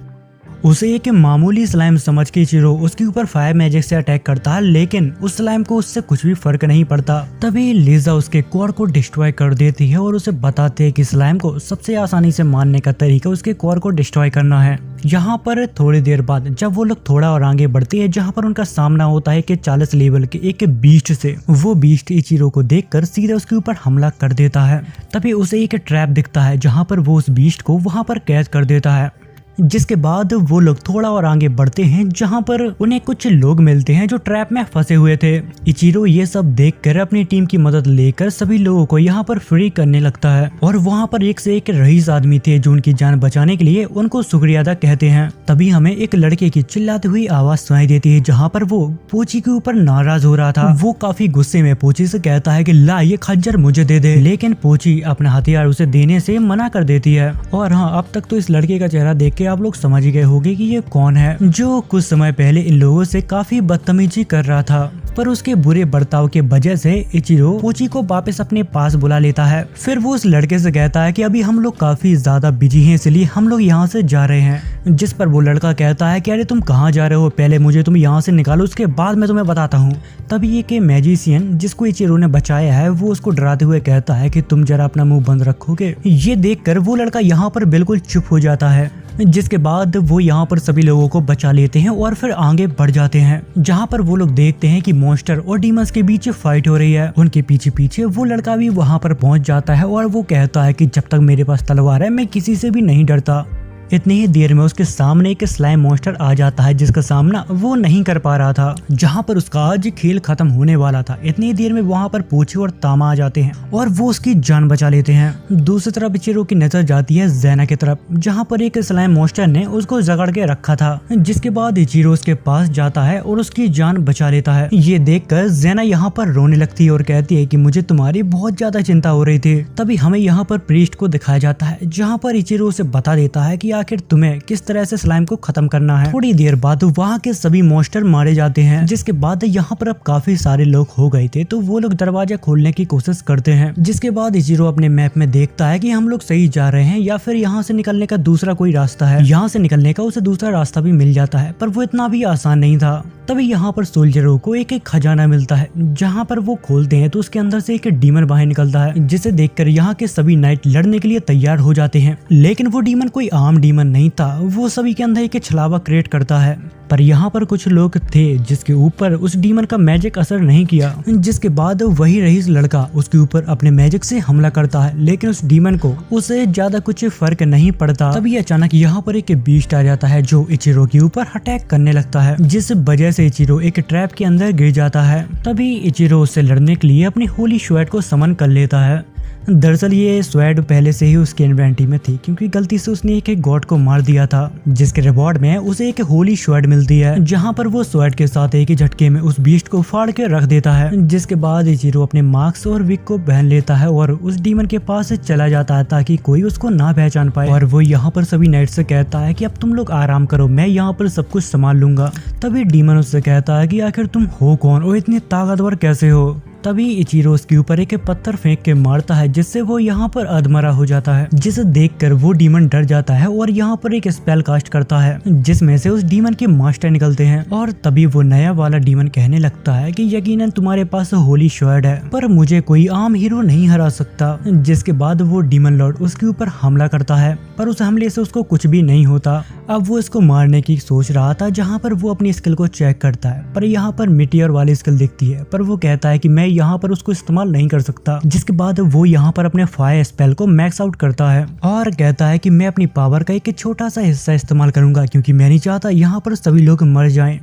उसे एक मामूली स्लाइम समझ के इचिरो उसके ऊपर फायर मैजिक से अटैक करता है, लेकिन उस स्लाइम को उससे कुछ भी फर्क नहीं पड़ता। तभी लीजा उसके कोर को डिस्ट्रॉय कर देती है और उसे बताते हैं कि स्लाइम को सबसे आसानी से मारने का तरीका उसके कोर को डिस्ट्रॉय करना है। यहाँ पर थोड़ी देर बाद जब वो लोग थोड़ा और आगे बढ़ते हैं, जहाँ पर उनका सामना होता है कि 40 लेवल के एक बीस्ट से। वो बीस्ट इचिरो को देखकर सीधे उसके ऊपर हमला कर देता है। तभी उसे एक ट्रैप दिखता है जहाँ पर वो उस बीस्ट को वहाँ पर कैद कर देता है। जिसके बाद वो लोग थोड़ा और आगे बढ़ते हैं जहां पर उन्हें कुछ लोग मिलते हैं जो ट्रैप में फंसे हुए थे। इचिरो ये सब देखकर अपनी टीम की मदद लेकर सभी लोगों को यहाँ पर फ्री करने लगता है और वहाँ पर एक से एक रईस आदमी थे जो उनकी जान बचाने के लिए उनको शुक्रिया अदा कहते हैं। तभी हमें एक लड़के की चिल्लाती हुई आवाज सुनाई देती है जहाँ पर वो पोची के ऊपर नाराज हो रहा था। वो काफी गुस्से में पोची से कहता है कि ला ये खंजर मुझे दे दे, लेकिन पोची अपना हथियार उसे देने से मना कर देती है। और हाँ, अब तक तो इस लड़के का चेहरा देख के आप लोग समझ गए होंगे कि ये कौन है, जो कुछ समय पहले इन लोगों से काफी बदतमीजी कर रहा था। पर उसके बुरे बर्ताव के वजह से इचिरो पोची को वापस अपने पास बुला लेता है। फिर वो उस लड़के से कहता है कि अभी हम लोग काफी ज्यादा बिजी हैं, इसलिए हम लोग यहाँ से जा रहे हैं। जिस पर वो लड़का कहता है कि अरे तुम कहाँ जा रहे हो, पहले मुझे तुम यहाँ से निकालो, उसके बाद मैं तुम्हें बताता हूँ। तभी एक मैजिशियन जिसको इचिरो ने बचाया है वो उसको डराते हुए कहता है कि तुम जरा अपना मुंह बंद रखोगे। ये देखकर वो लड़का यहाँ पर बिल्कुल चुप हो जाता है। जिसके बाद वो यहाँ पर सभी लोगों को बचा लेते हैं और फिर आगे बढ़ जाते हैं जहाँ पर वो लोग देखते हैं कि मॉन्स्टर और डीमंस के बीच फाइट हो रही है। उनके पीछे पीछे वो लड़का भी वहाँ पर पहुँच जाता है और वो कहता है कि जब तक मेरे पास तलवार है मैं किसी से भी नहीं डरता। इतनी ही देर में उसके सामने एक स्लाइम मॉन्स्टर आ जाता है जिसका सामना वो नहीं कर पा रहा था। जहां पर उसका आज खेल खत्म होने वाला था, इतनी देर में वहां पर पोची और तामा आ जाते हैं और वो उसकी जान बचा लेते हैं। दूसरी तरफ इचिरो की नजर जाती है ज़ेना की तरफ, जहां पर एक स्लाइम मॉन्स्टर ने उसको जकड़ के रखा था। जिसके बाद इचिरो उसके पास जाता है और उसकी जान बचा लेता है। ये देखकर ज़ेना यहाँ पर रोने लगती है और कहती है कि मुझे तुम्हारी बहुत ज्यादा चिंता हो रही थी। तभी हमें यहाँ पर प्रीस्ट को दिखाया जाता है जहाँ पर इचिरो उसे बता देता है कि आखिर तुम्हें किस तरह से स्लाइम को खत्म करना है। थोड़ी देर बाद वहाँ के सभी मॉन्स्टर मारे जाते हैं। जिसके बाद यहाँ पर अब काफी सारे लोग हो गए थे, तो वो लोग दरवाजा खोलने की कोशिश करते हैं। जिसके बाद इचिरो अपने मैप में देखता है कि हम लोग सही जा रहे हैं या फिर यहाँ से निकलने का दूसरा कोई रास्ता है। यहाँ से निकलने का उसे दूसरा रास्ता भी मिल जाता है, पर वो इतना भी आसान नहीं था। तभी यहाँ पर सोल्जरों को एक खजाना मिलता है, जहाँ पर वो खोलते हैं तो उसके अंदर से एक डीमन बाहर निकलता है, जिसे देखकर यहाँ के सभी नाइट लड़ने के लिए तैयार हो जाते हैं। लेकिन वो डीमन कोई आम डीमन नहीं था, वो सभी के अंदर एक छलावा क्रिएट करता है। पर यहाँ पर कुछ लोग थे जिसके ऊपर उस डीमन का मैजिक असर नहीं किया। जिसके बाद वही रईस लड़का उसके ऊपर अपने मैजिक से हमला करता है, लेकिन उस डीमन को उसे ज्यादा कुछ फर्क नहीं पड़ता। तभी अचानक यहाँ पर एक बीस्ट आ जाता है जो इचिरो के ऊपर अटैक करने लगता है, जिस वजह से इचिरो एक ट्रैप के अंदर गिर जाता है। तभी इचिरो उससे लड़ने के लिए अपनी होली स्वॉर्ड को समन कर लेता है। दरअसल ये स्वॉर्ड पहले से ही उसके इन्वेंटरी में थी, क्योंकि गलती से उसने एक गॉड को मार दिया था, जिसके रिवॉर्ड में उसे एक होली स्वॉर्ड मिलती है, जहां पर वो स्वॉर्ड के साथ एक ही झटके में उस बीस्ट को फाड़ के रख देता है। जिसके बाद इचिरो अपने मास्क और विग को पहन लेता है और उस डीमन के पास चला जाता है ताकि कोई उसको ना पहचान पाए। और वो यहाँ पर सभी नाइट से कहता है कि अब तुम लोग आराम करो, मैं यहाँ पर सब कुछ संभाल लूंगा। तभी डीमन उससे कहता है कि आखिर तुम हो कौन और इतनी ताकतवर कैसे हो। तभी इचिरो उसके ऊपर एक पत्थर फेंक के मारता है जिससे वो यहाँ पर अधमरा हो जाता है, जिसे देखकर वो डीमन डर जाता है और यहाँ पर एक स्पेल कास्ट करता है जिसमें से उस डीमन के मास्टर निकलते हैं। और तभी वो नया वाला डीमन कहने लगता है कि यकीनन तुम्हारे पास होली शॉर्ड है पर मुझे कोई आम हीरो नहीं हरा सकता। जिसके बाद वो डीमन लॉर्ड उसके ऊपर हमला करता है पर उस हमले से उसको कुछ भी नहीं होता। अब वो इसको मारने की सोच रहा था जहाँ पर वो अपनी स्किल को चेक करता है पर यहाँ पर मिटियर वाली स्किल दिखती है पर वो कहता है कि मैं यहाँ पर उसको इस्तेमाल नहीं कर सकता। जिसके बाद वो यहाँ पर अपने फायर स्पेल को मैक्स आउट करता है और कहता है कि मैं अपनी पावर का एक छोटा सा हिस्सा इस्तेमाल करूंगा क्योंकि मैं नहीं चाहता यहाँ पर सभी लोग मर जाएं।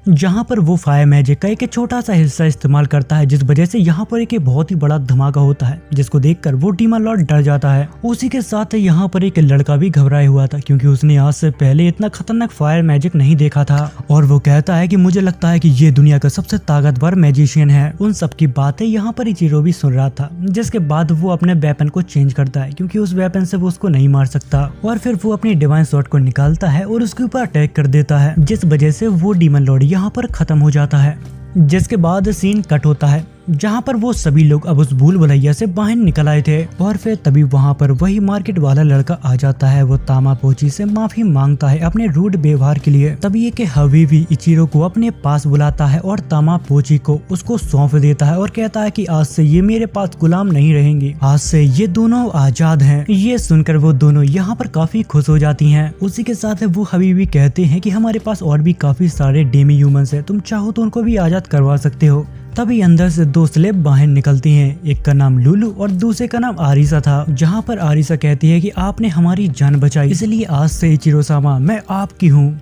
जहाँ पर वो फायर मैजिक का एक छोटा सा हिस्सा इस्तेमाल करता है जिस वजह से यहाँ पर एक बहुत ही बड़ा धमाका होता है जिसको देखकर वो डीमन लॉर्ड डर जाता है। उसी के साथ यहाँ पर एक लड़का भी घबराया हुआ था क्योंकि उसने आज से पहले इतना खतरनाक फायर मैजिक नहीं देखा था और वो कहता है कि मुझे लगता है कि ये दुनिया का सबसे ताकतवर मैजिशियन है। उन सब की बातें यहाँ पर इचिरो भी सुन रहा था। जिसके बाद वो अपने वेपन को चेंज करता है क्योंकि उस वेपन से वो उसको नहीं मार सकता और फिर वो अपनी डिवाइन स्वॉर्ड को निकालता है और उसके ऊपर अटैक कर देता है जिस वजह से वो डीमन लॉर्ड यहाँ पर खत्म हो जाता है। जिसके बाद सीन कट होता है जहाँ पर वो सभी लोग अब उस भूल भुलैया से बाहर निकल आए थे और फिर तभी वहाँ पर वही मार्केट वाला लड़का आ जाता है। वो तामापोची से माफी मांगता है अपने रूड व्यवहार के लिए। तभी ये कि हबीबी इचिरो को अपने पास बुलाता है और तामापोची को उसको सौंप देता है और कहता है कि आज से ये मेरे पास गुलाम नहीं रहेंगे, आज से ये दोनों आजाद हैं। ये सुनकर वो दोनों यहाँ पर काफी खुश हो जाती हैं। उसी के साथ वो हबीबी कहते हैं कि हमारे पास और भी काफी सारे डेमी ह्यूमंस हैं, तुम चाहो तो उनको भी आजाद करवा सकते हो। तभी अंदर से दो स्लेब बाहर निकलती हैं। एक का नाम लुलू और दूसरे का नाम आरिसा था। जहाँ पर आरिसा कहती है कि आपने हमारी जान बचाई इसलिए आज से इचिरो सामा मैं आपकी हूँ।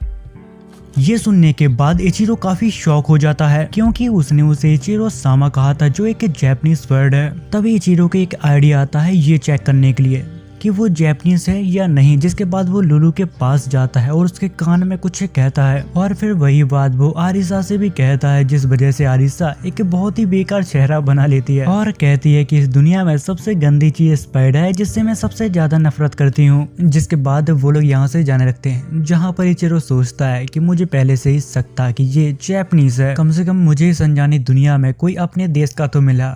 ये सुनने के बाद इचिरो काफी शॉक हो जाता है क्योंकि उसने उसे इचिरो सामा कहा था जो एक जैपनीज वर्ड है। तभी इचिरो को एक आइडिया आता है ये चेक करने के लिए कि वो जैपनीज है या नहीं। जिसके बाद वो लुलू के पास जाता है और उसके कान में कुछ कहता है और फिर वही बात वो आरिसा से भी कहता है जिस वजह से आरिसा एक बहुत ही बेकार चेहरा बना लेती है और कहती है कि इस दुनिया में सबसे गंदी चीज स्पाइडर है जिससे मैं सबसे ज्यादा नफरत करती हूँ। जिसके बाद वो लोग यहाँ से जाने लगते हैं जहाँ पर इचिरो सोचता है कि मुझे पहले से ही शक था कि ये जैपनीज है, कम से कम मुझे इस अनजानी दुनिया में कोई अपने देश का तो मिला।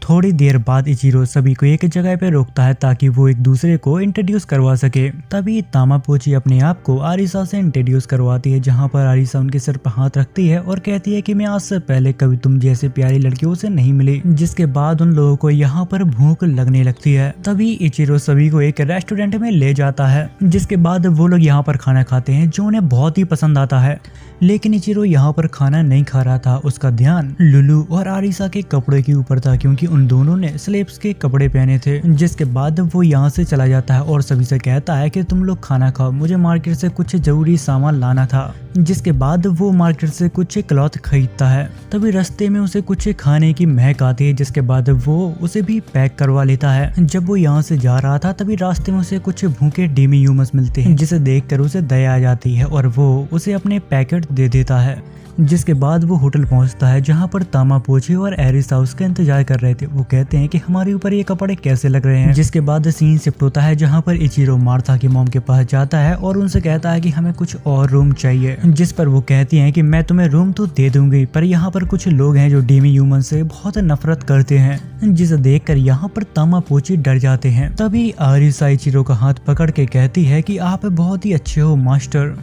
थोड़ी देर बाद इचिरो सभी को एक जगह पे रोकता है ताकि वो एक दूसरे को इंट्रोड्यूस करवा सके। तभी तामापोची अपने आप को आरिसा से इंट्रोड्यूस करवाती है जहाँ पर आरिसा उनके सिर पर हाथ रखती है और कहती है कि मैं आज से पहले कभी तुम जैसे प्यारी लड़कियों से नहीं मिली। जिसके बाद उन लोगों को यहाँ पर भूख लगने लगती है। तभी इचिरो सभी को एक रेस्टोरेंट में ले जाता है जिसके बाद वो लोग यहाँ पर खाना खाते हैं जो उन्हें बहुत ही पसंद आता है। लेकिन इचिरो यहाँ पर खाना नहीं खा रहा था, उसका ध्यान लुलू और आरिसा के कपड़े के ऊपर था क्योंकि उन दोनों ने स्लेब्स के कपड़े पहने थे। जिसके बाद वो यहाँ से चला जाता है और सभी से कहता है कि तुम लोग खाना खाओ, मुझे मार्केट से कुछ जरूरी सामान लाना था। जिसके बाद वो मार्केट से कुछ क्लॉथ खरीदता है। तभी रास्ते में उसे कुछ खाने की महक आती है जिसके बाद वो उसे भी पैक करवा लेता है। जब वो यहाँ से जा रहा था तभी रास्ते में उसे कुछ भूखे डेमी ह्यूमंस मिलते हैं जिसे देखकर उसे दया आ जाती है और वो उसे अपने पैकेट दे देता है। जिसके बाद वो होटल पहुंचता है जहां पर तामापोची और एरिसा उसका इंतजार कर रहे थे। वो कहते हैं कि हमारे ऊपर ये कपड़े कैसे लग रहे हैं। जिसके बाद सीन शिफ्ट होता है जहां पर इचिरो मार्था की मॉम के पास जाता है और उनसे कहता है कि हमें कुछ और रूम चाहिए। जिस पर वो कहती हैं कि मैं तुम्हें रूम तो दे दूंगी पर यहाँ पर कुछ लोग हैं जो डेमी ह्यूमन से बहुत नफरत करते हैं। जिसे देखकर यहाँ पर तामापोची डर जाते हैं। तभी आरिसा इचिरो का हाथ पकड़ के कहती है कि आप बहुत ही अच्छे हो मास्टर।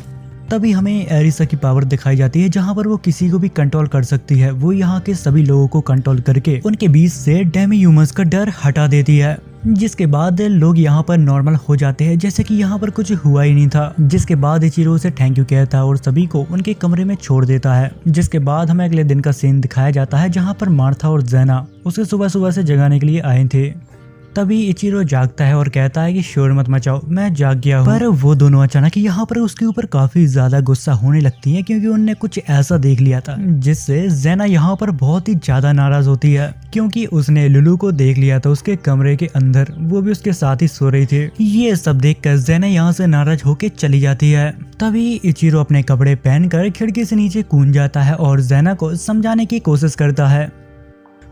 तभी हमें एरिसा की पावर दिखाई जाती है जहां पर वो किसी को भी कंट्रोल कर सकती है। वो यहाँ के सभी लोगों को कंट्रोल करके उनके बीच से डेमी ह्यूमंस का डर हटा देती है। जिसके बाद लोग यहाँ पर नॉर्मल हो जाते हैं जैसे कि यहाँ पर कुछ हुआ ही नहीं था। जिसके बाद इचिरो से थैंक यू कहता है और सभी को उनके कमरे में छोड़ देता है। जिसके बाद हमें अगले दिन का सीन दिखाया जाता है जहाँ पर मार्था और ज़ेना उसे सुबह सुबह से जगाने के लिए आए थे। तभी इचिरो जागता है और कहता है कि शोर मत मचाओ, मैं जाग गया हूँ। पर वो दोनों अचानक यहाँ पर उसके ऊपर काफी ज्यादा गुस्सा होने लगती है क्योंकि उनने कुछ ऐसा देख लिया था जिससे ज़ेना यहाँ पर बहुत ही ज्यादा नाराज होती है क्योंकि उसने लुलू को देख लिया था उसके कमरे के अंदर, वो भी उसके साथ ही सो रही थी। ये सब देखकर ज़ेना यहाँ से नाराज होके चली जाती है। तभी इचिरो अपने कपड़े पहनकर खिड़की से नीचे कूद जाता है और ज़ेना को समझाने की कोशिश करता है।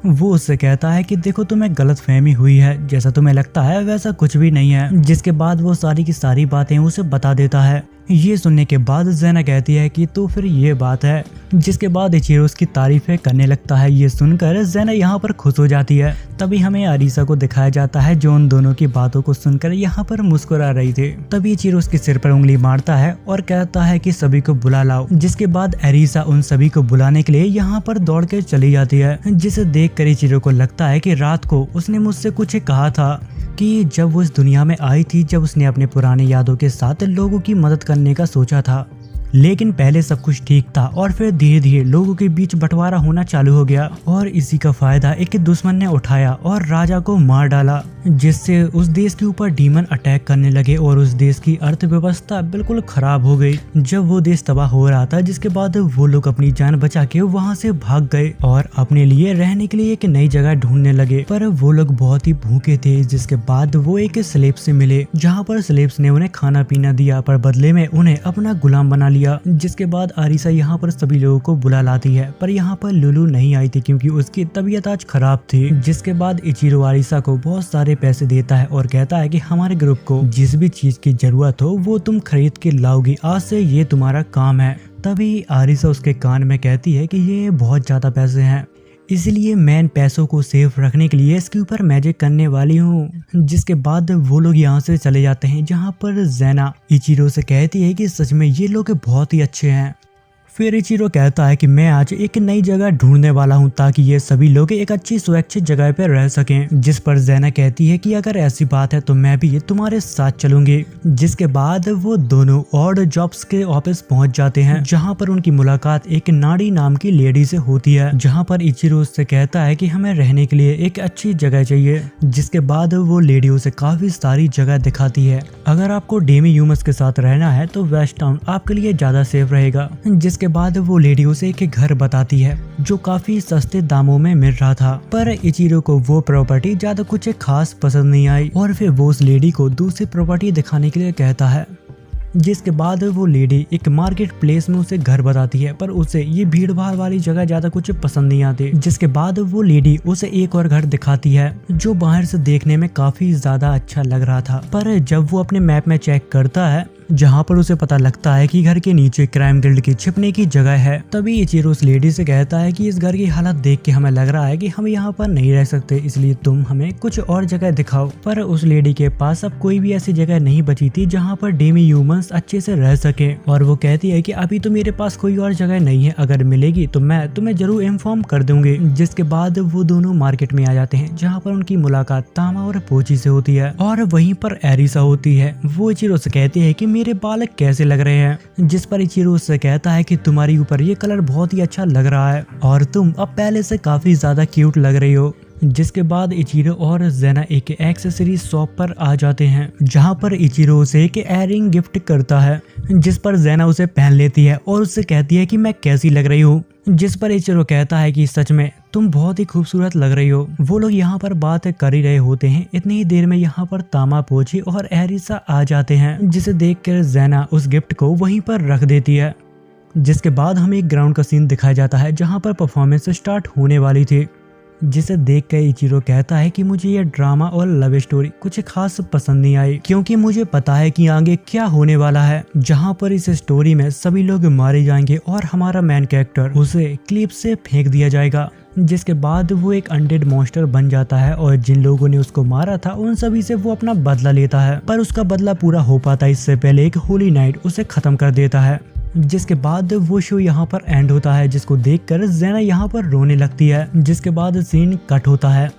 वो उससे कहता है कि देखो तुम्हें गलत फहमी हुई है, जैसा तुम्हें लगता है वैसा कुछ भी नहीं है। जिसके बाद वो सारी की सारी बातें उसे बता देता है। ये सुनने के बाद ज़ेना कहती है कि तो फिर ये बात है, जिसके बाद इचिरो उसकी तारीफें करने लगता है। ये सुनकर ज़ेना यहाँ पर खुश हो जाती है। तभी हमें अरीसा को दिखाया जाता है जो उन दोनों की बातों को सुनकर यहाँ पर मुस्कुरा रही थी। तभी इचिरो उसके सिर पर उंगली मारता है और कहता है कि सभी को बुला लाओ। जिसके बाद अरीसा उन सभी को बुलाने के लिए यहाँ पर दौड़ के चली जाती है, जिसे देख कर इचिरो को लगता है कि रात को उसने मुझसे कुछ कहा था कि जब वो इस दुनिया में आई थी, जब उसने अपने पुराने यादों के साथ लोगों की मदद करने का सोचा था, लेकिन पहले सब कुछ ठीक था और फिर धीरे धीरे लोगों के बीच बंटवारा होना चालू हो गया और इसी का फायदा एक दुश्मन ने उठाया और राजा को मार डाला, जिससे उस देश के ऊपर डीमन अटैक करने लगे और उस देश की अर्थव्यवस्था बिल्कुल खराब हो गई। जब वो देश तबाह हो रहा था, जिसके बाद वो लोग अपनी जान बचा के वहाँ से भाग गए और अपने लिए रहने के लिए एक नई जगह ढूंढने लगे। पर वो लोग बहुत ही भूखे थे, जिसके बाद वो एक स्लेब से मिले, जहाँ पर स्लेब्स ने उन्हें खाना पीना दिया, पर बदले में उन्हें अपना गुलाम बना लिया। जिसके बाद अरीसा यहाँ पर सभी लोगों को बुला लाती है, पर यहाँ पर लुलू नहीं आई थी क्योंकि उसकी तबीयत आज खराब थी। जिसके बाद इचिरो अरीसा को बहुत सारे पैसे देता है और कहता है कि हमारे ग्रुप को जिस भी चीज की जरूरत हो वो तुम खरीद के लाओगी, आज से ये तुम्हारा काम है। तभी अरीसा उसके कान में कहती है कि ये बहुत ज्यादा पैसे हैं, इसलिए मैं इन पैसों को सेफ रखने के लिए इसके ऊपर मैजिक करने वाली हूँ। जिसके बाद वो लोग यहाँ से चले जाते हैं, जहाँ पर ज़ेना इचिरो से कहती है कि सच में ये लोग बहुत ही अच्छे हैं। फिर इचिरो कहता है कि मैं आज एक नई जगह ढूंढने वाला हूं ताकि ये सभी लोग एक अच्छी सुरक्षित जगह पर रह सकें। जिस पर ज़ेना कहती है कि अगर ऐसी बात है तो मैं भी तुम्हारे साथ चलूंगी। जिसके बाद वो दोनों ऑड जॉब्स के ऑफिस पहुंच जाते हैं, जहां पर उनकी मुलाकात एक नाड़ी नाम की लेडी से होती है, जहां पर इचिरो उससे कहता है कि हमें रहने के लिए एक अच्छी जगह चाहिए। जिसके बाद वो लेडी उसे काफी सारी जगह दिखाती है। अगर आपको डेमी ह्यूमस के साथ रहना है तो वेस्ट टाउन आपके लिए ज्यादा सेफ रहेगा। जिसके बाद वो लेडी उसे एक घर बताती है जो काफी सस्ते दामों में मिल रहा था, पर इचिरो को वो प्रॉपर्टी ज्यादा कुछ खास पसंद नहीं आई और फिर वो उस लेडी को दूसरी प्रॉपर्टी दिखाने के लिए कहता है। जिसके बाद वो लेडी एक मार्केट प्लेस में उसे घर बताती है, पर उसे ये भीड़ भाड़ वाली जगह ज्यादा कुछ पसंद नहीं आती। जिसके बाद वो लेडी उसे एक और घर दिखाती है जो बाहर से देखने में काफी ज्यादा अच्छा लग रहा था, पर जब वो अपने मैप में चेक करता है जहाँ पर उसे पता लगता है कि घर के नीचे क्राइम गिल्ड की छिपने की जगह है, तभी इचिरो उस लेडी से कहता है कि इस घर की हालत देख के हमें लग रहा है कि हम यहाँ पर नहीं रह सकते, इसलिए तुम हमें कुछ और जगह दिखाओ। पर उस लेडी के पास अब कोई भी ऐसी जगह नहीं बची थी जहाँ पर डेमी ह्यूमंस अच्छे से रह सके, और वो कहती है कि अभी तो मेरे पास कोई और जगह नहीं है, अगर मिलेगी तो मैं तुम्हें जरूर इन्फॉर्म कर दूंगी। जिसके बाद वो दोनों मार्केट में आ जाते हैं, जहाँ पर उनकी मुलाकात तामा और पोची से होती है और वहीं पर एरिसा होती है। वो इचिरो से कहती है कि मेरे बाल कैसे लग रहे हैं, जिस पर इचिरो उससे कहता है कि तुम्हारी ऊपर ये कलर बहुत ही अच्छा लग रहा है और तुम अब पहले से काफी ज्यादा क्यूट लग रही हो। जिसके बाद इचिरो और ज़ेना एक एक्सेसरीज शॉप पर आ जाते हैं, जहां पर इचिरो उसे एक एयरिंग गिफ्ट करता है, जिस पर ज़ेना उसे पहन लेती है और उससे कहती है कि मैं कैसी लग रही हूँ। जिस पर इचिरो कहता है कि सच में तुम बहुत ही खूबसूरत लग रही हो। वो लोग यहाँ पर बात कर ही रहे होते हैं, इतनी ही देर में यहाँ पर तामा, पोची और एरिसा आ जाते हैं, जिसे देखकर ज़ेना उस गिफ्ट को वहीं पर रख देती है। जिसके बाद हमें एक ग्राउंड का सीन दिखाया जाता है जहाँ पर परफॉर्मेंस स्टार्ट होने वाली थी, जिसे देख कर इचिरो कहता है कि मुझे ये ड्रामा और लव स्टोरी कुछ खास पसंद नहीं आई, क्योंकि मुझे पता है कि आगे क्या होने वाला है, जहां पर इस स्टोरी में सभी लोग मारे जाएंगे और हमारा मेन कैरेक्टर उसे क्लिप से फेंक दिया जाएगा। जिसके बाद वो एक अनडेड मॉन्स्टर बन जाता है और जिन लोगों ने उसको मारा था उन सभी से वो अपना बदला लेता है, पर उसका बदला पूरा हो पाता इससे पहले एक होली नाइट उसे खत्म कर देता है। जिसके बाद वो शो यहाँ पर एंड होता है, जिसको देखकर ज़ेना यहाँ पर रोने लगती है। जिसके बाद सीन कट होता है।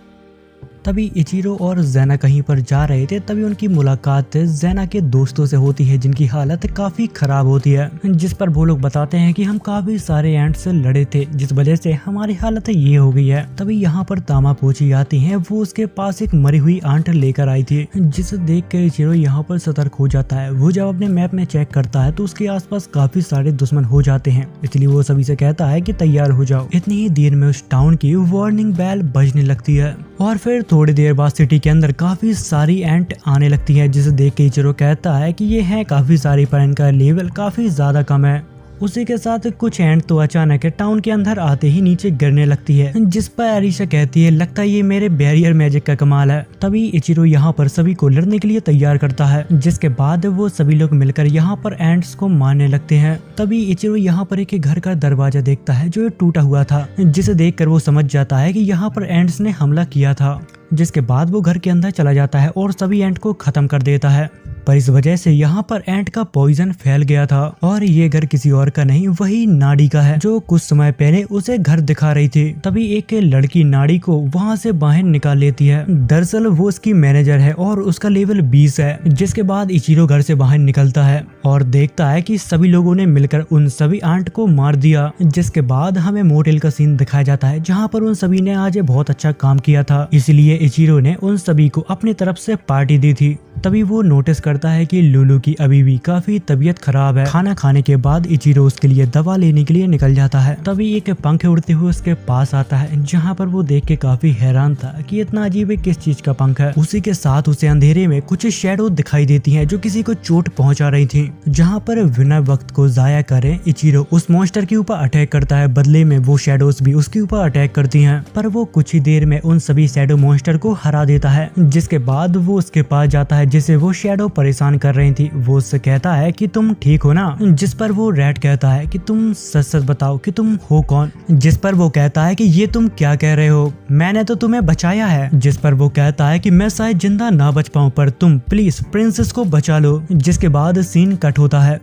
तभी इचिरो और ज़ेना कहीं पर जा रहे थे, तभी उनकी मुलाकात ज़ेना के दोस्तों से होती है जिनकी हालत काफी खराब होती है, जिस पर वो लोग बताते हैं कि हम काफी सारे एंट से लड़े थे जिस वजह से हमारी हालत ये हो गई है। तभी यहाँ पर तामा पोची आती है, वो उसके पास एक मरी हुई आंट लेकर आई थी, जिसे देख कर इचिरो यहाँ पर सतर्क हो जाता है। वो जब अपने मैप में चेक करता है तो उसके आसपास काफी सारे दुश्मन हो जाते हैं, इसलिए वो सभी से कहता है कि तैयार हो जाओ। इतनी ही देर में उस टाउन की वार्निंग बेल बजने लगती है और फिर थोड़ी देर बाद सिटी के अंदर काफी सारी एंट आने लगती है, जिसे देख के इचिरो कहता है कि ये है काफी सारी पर इनका लेवल काफी ज्यादा कम है। उसी के साथ कुछ एंट तो अचानक टाउन के अंदर आते ही नीचे गिरने लगती है, जिस पर अरीशा कहती है लगता है ये मेरे बैरियर मैजिक का कमाल है। तभी इचिरो यहाँ पर सभी को लड़ने के लिए तैयार करता है, जिसके बाद वो सभी लोग मिलकर यहाँ पर एंट्स को मारने लगते हैं। तभी इचिरो यहाँ पर एक घर का दरवाजा देखता है जो टूटा हुआ था, जिसे देखकर वो समझ जाता है कि यहाँ पर एंट्स ने हमला किया था। जिसके बाद वो घर के अंदर चला जाता है और सभी एंट को खत्म कर देता है। पर इस वजह से यहाँ पर एंट का पॉइजन फैल गया था और ये घर किसी और का नहीं वही नाड़ी का है जो कुछ समय पहले उसे घर दिखा रही थी। तभी एक लड़की नाड़ी को वहाँ से बाहर निकाल लेती है। दरअसल वो उसकी मैनेजर है और उसका लेवल 20 है। जिसके बाद इचिरो घर से बाहर निकलता है और देखता है कि सभी लोगों ने मिलकर उन सभी आंट को मार दिया। जिसके बाद हमें मोटेल का सीन दिखाया जाता है जहाँ पर उन सभी ने आज बहुत अच्छा काम किया था, इसलिए इचिरो ने उन सभी को अपनी तरफ से पार्टी दी थी। तभी वो नोटिस करता है कि लुलू की अभी भी काफी तबीयत खराब है। खाना खाने के बाद इचिरो उसके लिए दवा लेने के लिए निकल जाता है। तभी एक पंख उड़ते हुए उसके पास आता है, जहाँ पर वो देख के काफी हैरान था कि इतना अजीब किस चीज का पंख है। उसी के साथ उसे अंधेरे में कुछ शैडो दिखाई देती है जो किसी को चोट पहुंचा रही थी। जहाँ पर बिना वक्त को जाया करे इचिरो उस मॉन्स्टर के ऊपर अटैक करता है। बदले में वो शैडोज भी उसके ऊपर अटैक करती हैं, पर वो कुछ ही देर में उन सभी शैडो मॉन्स्टर को हरा देता है। जिसके बाद वो उसके पास जाता है जिसे वो शैडो परेशान कर रही थी। वो उससे कहता है कि तुम ठीक हो ना, जिस पर वो रेड कहता है कि तुम सच सच बताओ कि तुम हो कौन। जिस पर वो कहता है कि ये तुम क्या कह रहे हो, मैंने तो तुम्हें बचाया है। जिस पर वो कहता है कि मैं शायद जिंदा ना बच पाऊं, पर तुम प्लीज प्रिंसेस को बचा लो। जिसके बाद सीन कट होता है।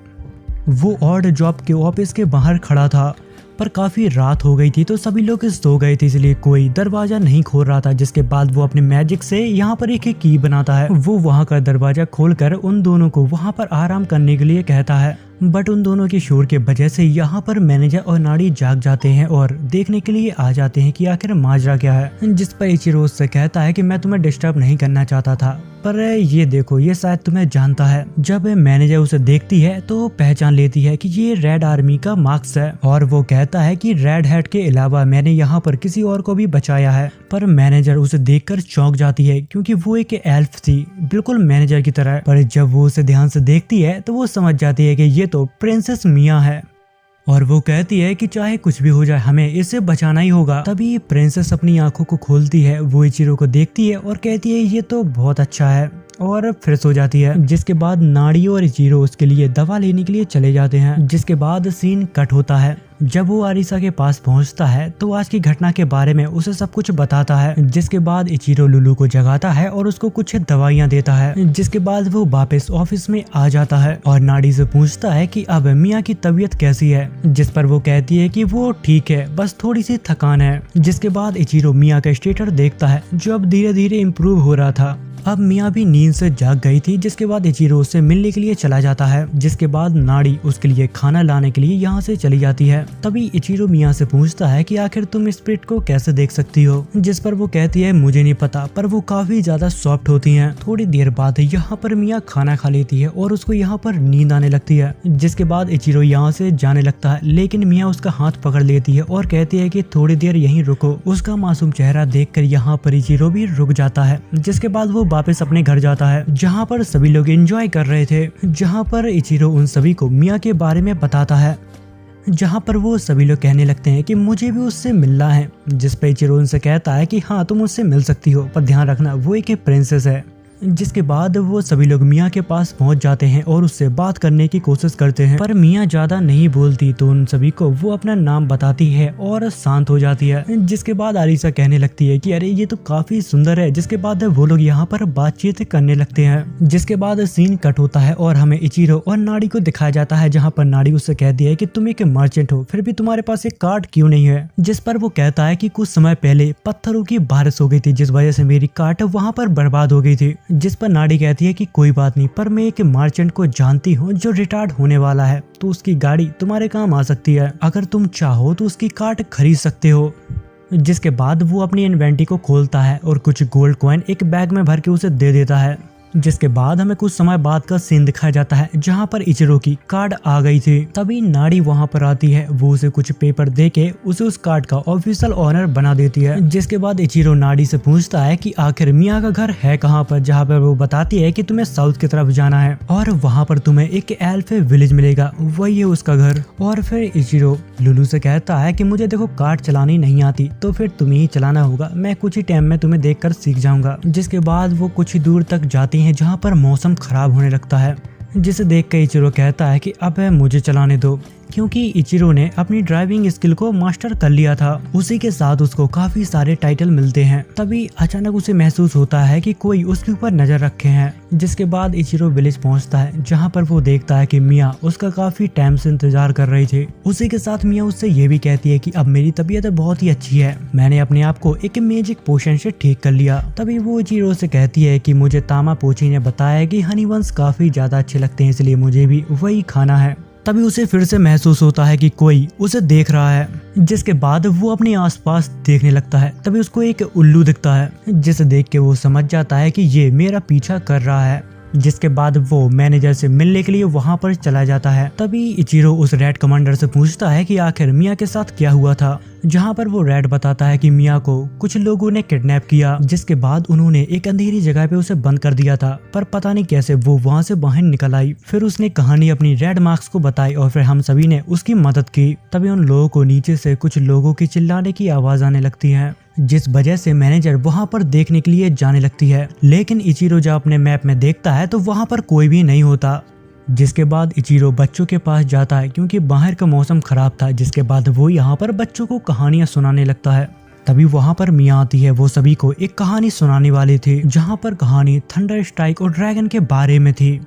वो ऑड जॉब के ऑफिस के बाहर खड़ा था, पर काफी रात हो गई थी तो सभी लोग सो गए थे, इसलिए कोई दरवाजा नहीं खोल रहा था। जिसके बाद वो अपने मैजिक से यहाँ पर एक की बनाता है। वो वहाँ का दरवाजा खोलकर उन दोनों को वहाँ पर आराम करने के लिए कहता है, बट उन दोनों के शोर के वजह से यहाँ पर मैनेजर और नाड़ी जाग जाते हैं और देखने के लिए आ जाते हैं कि आखिर माजरा क्या है। जिस पर इचिरो से कहता है कि मैं तुम्हें डिस्टर्ब नहीं करना चाहता था, पर ये देखो ये शायद तुम्हें जानता है। जब मैनेजर उसे देखती है तो पहचान लेती है कि ये रेड आर्मी का मार्क्स है और वो कहता है कि रेड हैट के अलावा मैंने यहाँ पर किसी और को भी बचाया है। पर मैनेजर उसे देखकर चौंक जाती है क्योंकि वो एक एल्फ थी, बिल्कुल मैनेजर की तरह। पर जब वो उसे ध्यान से देखती है तो वो समझ जाती है कि ये तो प्रिंसेस मिया है और वो कहती है कि चाहे कुछ भी हो जाए हमें इसे बचाना ही होगा। तभी प्रिंसेस अपनी आंखों को खोलती है, वो इचिरो को देखती है और कहती है ये तो बहुत अच्छा है और फिर सो जाती है। जिसके बाद नाड़ी और इचिरो उसके लिए दवा लेने के लिए चले जाते हैं। जिसके बाद सीन कट होता है। जब वो आरिसा के पास पहुंचता है तो आज की घटना के बारे में उसे सब कुछ बताता है। जिसके बाद इचिरो लुलू को जगाता है और उसको कुछ दवाइयां देता है। जिसके बाद वो वापस ऑफिस में आ जाता है और नाड़ी से पूछता है कि अब मिया की तबीयत कैसी है। जिस पर वो कहती है कि वो ठीक है, बस थोड़ी सी थकान है। जिसके बाद इचिरो मिया का स्टेटस देखता है जो अब धीरे धीरे इम्प्रूव हो रहा था। अब मिया भी नींद से जाग गई थी। जिसके बाद इचिरो उससे मिलने के लिए चला जाता है। जिसके बाद नाड़ी उसके लिए खाना लाने के लिए यहाँ से चली जाती है। तभी इचिरो मिया से पूछता है कि आखिर तुम स्पिरिट को कैसे देख सकती हो। जिस पर वो कहती है मुझे नहीं पता, पर वो काफी ज्यादा सॉफ्ट होती हैं। थोड़ी देर बाद यहाँ पर मिया खाना खा लेती है और उसको यहाँ पर नींद आने लगती है। जिसके बाद इचिरो यहाँ से जाने लगता है, लेकिन मिया उसका हाथ पकड़ लेती है और कहती है कि थोड़ी देर यहीं रुको। उसका मासूम चेहरा देखकर यहाँ पर इचिरो भी रुक जाता है। जिसके बाद वो वापस अपने घर जाता है जहाँ पर सभी लोग एंजॉय कर रहे थे। जहाँ पर इचिरो उन सभी को मिया के बारे में बताता है, जहाँ पर वो सभी लोग कहने लगते हैं कि मुझे भी उससे मिलना है। जिस पर इचिरो उनसे कहता है कि हाँ तुम उससे मिल सकती हो, पर ध्यान रखना वो एक प्रिंसेस है। जिसके बाद वो सभी लोग मिया के पास पहुंच जाते हैं और उससे बात करने की कोशिश करते हैं, पर मिया ज्यादा नहीं बोलती तो उन सभी को वो अपना नाम बताती है और शांत हो जाती है। जिसके बाद आरिसा कहने लगती है कि अरे ये तो काफी सुंदर है। जिसके बाद वो लोग यहाँ पर बातचीत करने लगते हैं। जिसके बाद सीन कट होता है और हमें इचिरो और नाड़ी को दिखाया जाता है, जहाँ पर नाड़ी उससे कहती है कि तुम एक मर्चेंट हो, फिर भी तुम्हारे पास एक कार्ड क्यों नहीं है। जिस पर वो कहता है कि कुछ समय पहले पत्थरों की बारिश हो गई थी, जिस वजह से मेरी कार्ड वहाँ पर बर्बाद हो गई थी। जिस पर नाड़ी कहती है कि कोई बात नहीं, पर मैं एक मर्चेंट को जानती हूँ जो रिटायर्ड होने वाला है, तो उसकी गाड़ी तुम्हारे काम आ सकती है। अगर तुम चाहो तो उसकी कार्ड खरीद सकते हो। जिसके बाद वो अपनी इन्वेंटरी को खोलता है और कुछ गोल्ड कॉइन एक बैग में भर के उसे दे देता है। जिसके बाद हमें कुछ समय बाद का सीन दिखाया जाता है जहाँ पर इचिरो की कार्ड आ गई थी। तभी नाड़ी वहाँ पर आती है, वो उसे कुछ पेपर देके उसे उस कार्ड का ऑफिशियल ऑनर बना देती है। जिसके बाद इचिरो नाड़ी से पूछता है कि आखिर मिया का घर है कहाँ पर, जहाँ पर वो बताती है कि तुम्हें साउथ की तरफ जाना है और वहाँ पर तुम्हें एक एल्फ विलेज मिलेगा, वही है उसका घर। और फिर इचिरो लुलू से कहता है कि मुझे देखो कार्ड चलानी नहीं आती, तो फिर तुम्हें ही चलाना होगा, मैं कुछ ही टाइम में तुम्हें देखकर सीख जाऊंगा। जिसके बाद वो कुछ ही दूर तक जाती हैं जहाँ पर मौसम खराब होने लगता है, जिसे देख कर इचिरो कहता है कि अब मुझे चलाने दो, क्योंकि इचिरो ने अपनी ड्राइविंग स्किल को मास्टर कर लिया था। उसी के साथ उसको काफी सारे टाइटल मिलते हैं। तभी अचानक उसे महसूस होता है कि कोई उसके ऊपर नजर रखे हैं। जिसके बाद इचिरो विलेज पहुंचता है जहां पर वो देखता है कि मिया उसका काफी टाइम से इंतजार कर रही थी। उसी के साथ मिया उससे ये भी कहती है कि अब मेरी तबीयत बहुत ही अच्छी है, मैंने अपने आप को एक मैजिक पोशन से ठीक कर लिया। तभी वो इचिरो से कहती है कि मुझे तामा पोची ने बताया कि हनी बंस काफी ज्यादा अच्छे लगते हैं, इसलिए मुझे भी वही खाना है। तभी उसे फिर से महसूस होता है कि कोई उसे देख रहा है। जिसके बाद वो अपने आसपास देखने लगता है। तभी उसको एक उल्लू दिखता है, जिसे देख के वो समझ जाता है कि ये मेरा पीछा कर रहा है। जिसके बाद वो मैनेजर से मिलने के लिए वहां पर चला जाता है। तभी इचिरो उस रेड कमांडर से पूछता है कि आखिर मिया के साथ क्या हुआ था, जहां पर वो रेड बताता है कि मिया को कुछ लोगों ने किडनैप किया, जिसके बाद उन्होंने एक अंधेरी जगह पे उसे बंद कर दिया था, पर पता नहीं कैसे वो वहां से बाहर निकल आई। फिर उसने कहानी अपनी रेड मार्क्स को बताई और फिर हम सभी ने उसकी मदद की। तभी उन लोगों को नीचे से कुछ लोगों की चिल्लाने की आवाज आने लगती है, जिस वजह से मैनेजर वहां पर देखने के लिए जाने लगती है। लेकिन इचिरो जब अपने मैप में देखता है तो वहां पर कोई भी नहीं होता। जिसके बाद इचिरो बच्चों के पास जाता है क्योंकि बाहर का मौसम खराब था। जिसके बाद वो यहाँ पर बच्चों को कहानियां सुनाने लगता है। तभी वहाँ पर मिया आती है, वो सभी को एक कहानी सुनाने वाली थी, जहाँ पर कहानी थंडर स्ट्राइक और ड्रैगन के बारे में थी।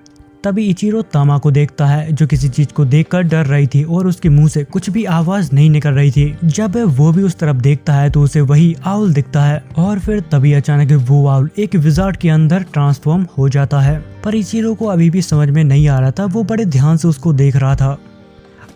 तभी इचिरो तामा को देखता है, जो किसी चीज को देखकर डर रही थी और उसके मुंह से कुछ भी आवाज नहीं निकल रही थी। जब वो भी उस तरफ देखता है तो उसे वही आउल दिखता है और फिर तभी अचानक वो आउल एक विजार्ड के अंदर ट्रांसफॉर्म हो जाता है। पर इचिरो को अभी भी समझ में नहीं आ रहा था, वो बड़े ध्यान से उसको देख रहा था।